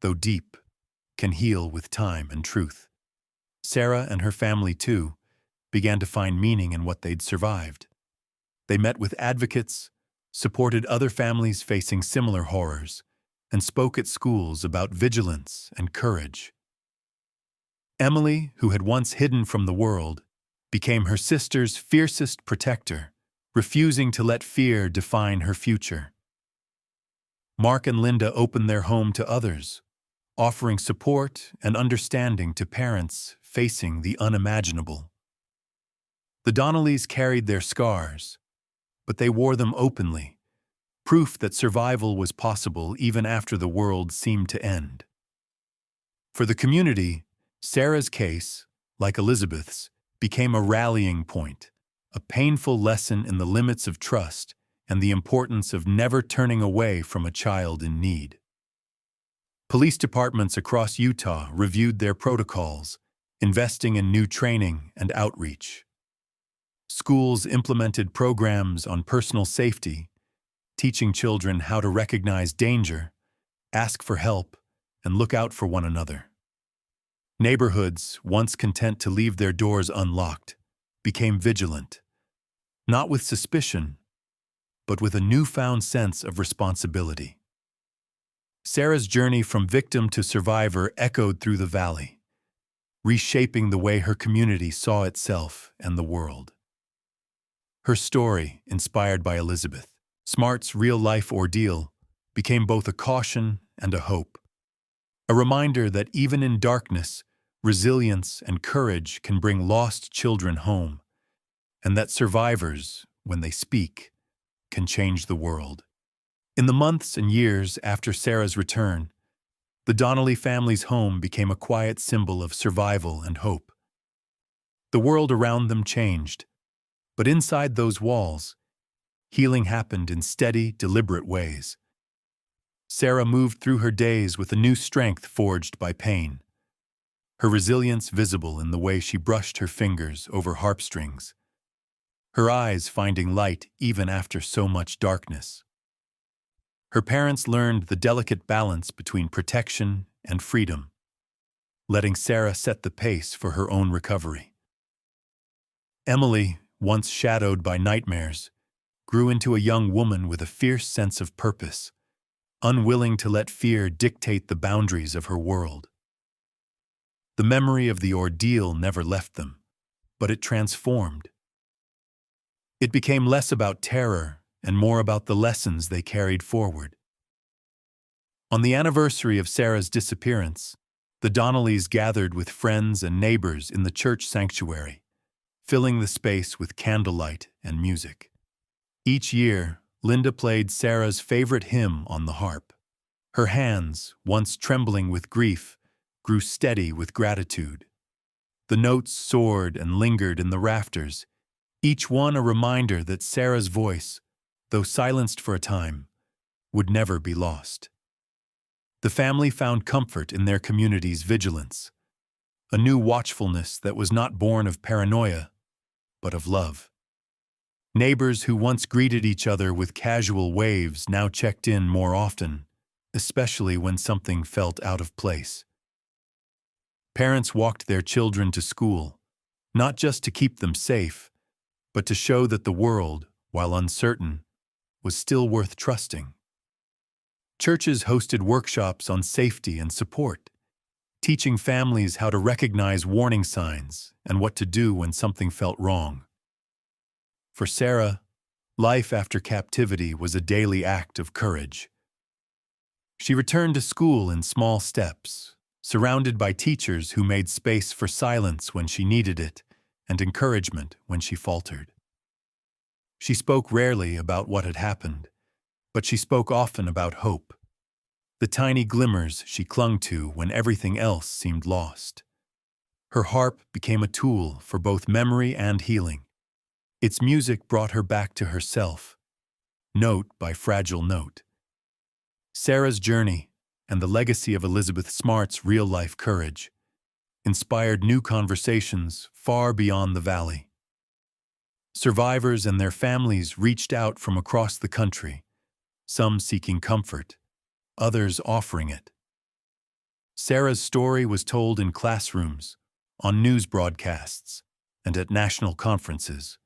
though deep, can heal with time and truth. Sarah and her family, too, began to find meaning in what they'd survived. They met with advocates, supported other families facing similar horrors, and spoke at schools about vigilance and courage. Emily, who had once hidden from the world, became her sister's fiercest protector, refusing to let fear define her future. Mark and Linda opened their home to others, offering support and understanding to parents facing the unimaginable. The Donnellys carried their scars, but they wore them openly, proof that survival was possible even after the world seemed to end. For the community, Sarah's case, like Elizabeth's, became a rallying point, a painful lesson in the limits of trust and the importance of never turning away from a child in need. Police departments across Utah reviewed their protocols, investing in new training and outreach. Schools implemented programs on personal safety, teaching children how to recognize danger, ask for help, and look out for one another. Neighborhoods, once content to leave their doors unlocked, became vigilant, not with suspicion, but with a newfound sense of responsibility. Sarah's journey from victim to survivor echoed through the valley, reshaping the way her community saw itself and the world. Her story, inspired by Elizabeth Smart's real-life ordeal, became both a caution and a hope. A reminder that even in darkness, resilience and courage can bring lost children home, and that survivors, when they speak, can change the world. In the months and years after Sarah's return, the Donnelly family's home became a quiet symbol of survival and hope. The world around them changed, but inside those walls, healing happened in steady, deliberate ways. Sarah moved through her days with a new strength forged by pain, her resilience visible in the way she brushed her fingers over harpstrings, her eyes finding light even after so much darkness. Her parents learned the delicate balance between protection and freedom, letting Sarah set the pace for her own recovery. Emily, once shadowed by nightmares, grew into a young woman with a fierce sense of purpose, unwilling to let fear dictate the boundaries of her world. The memory of the ordeal never left them, but it transformed. It became less about terror and more about the lessons they carried forward. On the anniversary of Sarah's disappearance, the Donnellys gathered with friends and neighbors in the church sanctuary, filling the space with candlelight and music. Each year, Linda played Sarah's favorite hymn on the harp. Her hands, once trembling with grief, grew steady with gratitude. The notes soared and lingered in the rafters, each one a reminder that Sarah's voice, though silenced for a time, would never be lost. The family found comfort in their community's vigilance, a new watchfulness that was not born of paranoia, but of love. Neighbors who once greeted each other with casual waves now checked in more often, especially when something felt out of place. Parents walked their children to school, not just to keep them safe, but to show that the world, while uncertain, was still worth trusting. Churches hosted workshops on safety and support, teaching families how to recognize warning signs and what to do when something felt wrong. For Sarah, life after captivity was a daily act of courage. She returned to school in small steps, surrounded by teachers who made space for silence when she needed it and encouragement when she faltered. She spoke rarely about what had happened, but she spoke often about hope, the tiny glimmers she clung to when everything else seemed lost. Her harp became a tool for both memory and healing. Its music brought her back to herself, note by fragile note. Sarah's journey and the legacy of Elizabeth Smart's real-life courage inspired new conversations far beyond the valley. Survivors and their families reached out from across the country, some seeking comfort, others offering it. Sarah's story was told in classrooms, on news broadcasts, and at national conferences.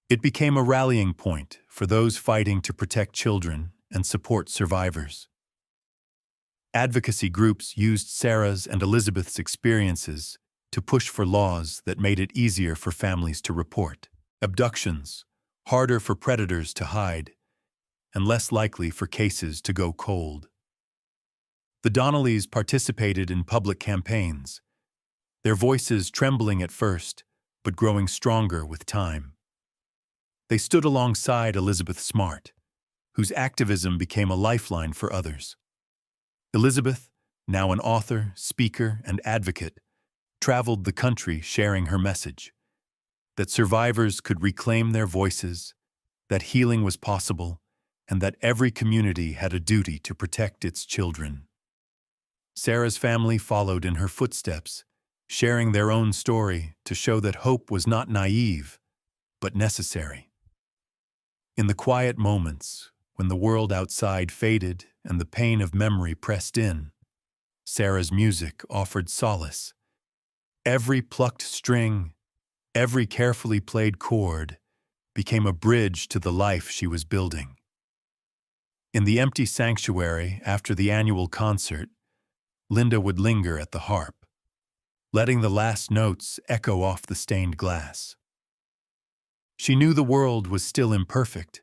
It became a rallying point for those fighting to protect children and support survivors. Advocacy groups used Sarah's and Elizabeth's experiences to push for laws that made it easier for families to report abductions, harder for predators to hide, and less likely for cases to go cold. The Donnellys participated in public campaigns, their voices trembling at first, but growing stronger with time. They stood alongside Elizabeth Smart, whose activism became a lifeline for others. Elizabeth, now an author, speaker, and advocate, traveled the country sharing her message, that survivors could reclaim their voices, that healing was possible, and that every community had a duty to protect its children. Sarah's family followed in her footsteps, sharing their own story to show that hope was not naive, but necessary. In the quiet moments, when the world outside faded and the pain of memory pressed in, Sarah's music offered solace. Every plucked string, every carefully played chord, became a bridge to the life she was building. In the empty sanctuary after the annual concert, Linda would linger at the harp. letting the last notes echo off the stained glass. She knew the world was still imperfect,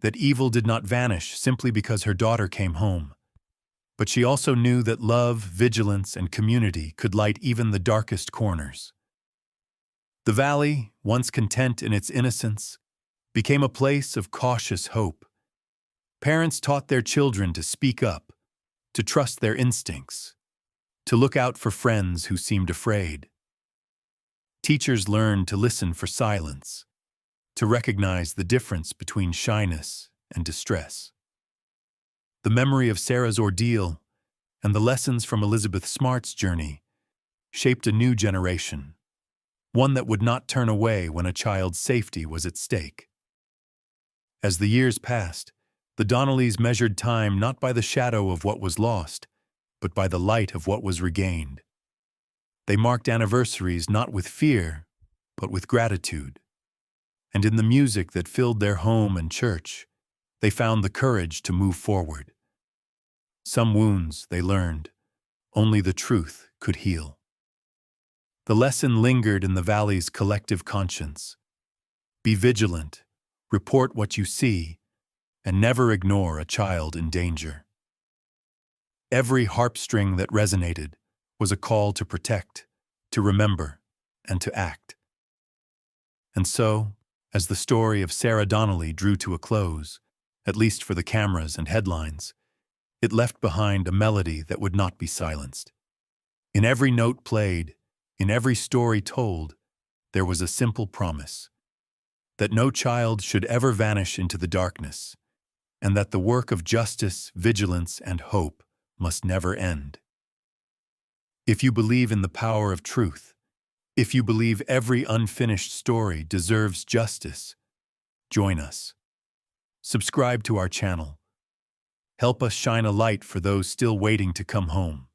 that evil did not vanish simply because her daughter came home. But she also knew that love, vigilance, and community could light even the darkest corners. The valley, once content in its innocence, became a place of cautious hope. Parents taught their children to speak up, to trust their instincts, to look out for friends who seemed afraid. Teachers learned to listen for silence, to recognize the difference between shyness and distress. The memory of Sarah's ordeal and the lessons from Elizabeth Smart's journey shaped a new generation, one that would not turn away when a child's safety was at stake. As the years passed, the Donnellys measured time not by the shadow of what was lost, but by the light of what was regained. They marked anniversaries not with fear, but with gratitude. And in the music that filled their home and church, they found the courage to move forward. Some wounds, they learned, only the truth could heal. The lesson lingered in the valley's collective conscience. Be vigilant, report what you see, and never ignore a child in danger. Every harp string that resonated was a call to protect, to remember, and to act. And so, as the story of Sarah Donnelly drew to a close, at least for the cameras and headlines, it left behind a melody that would not be silenced. In every note played, in every story told, there was a simple promise: that no child should ever vanish into the darkness, and that the work of justice, vigilance, and hope must never end. If you believe in the power of truth, if you believe every unfinished story deserves justice, join us. Subscribe to our channel. Help us shine a light for those still waiting to come home.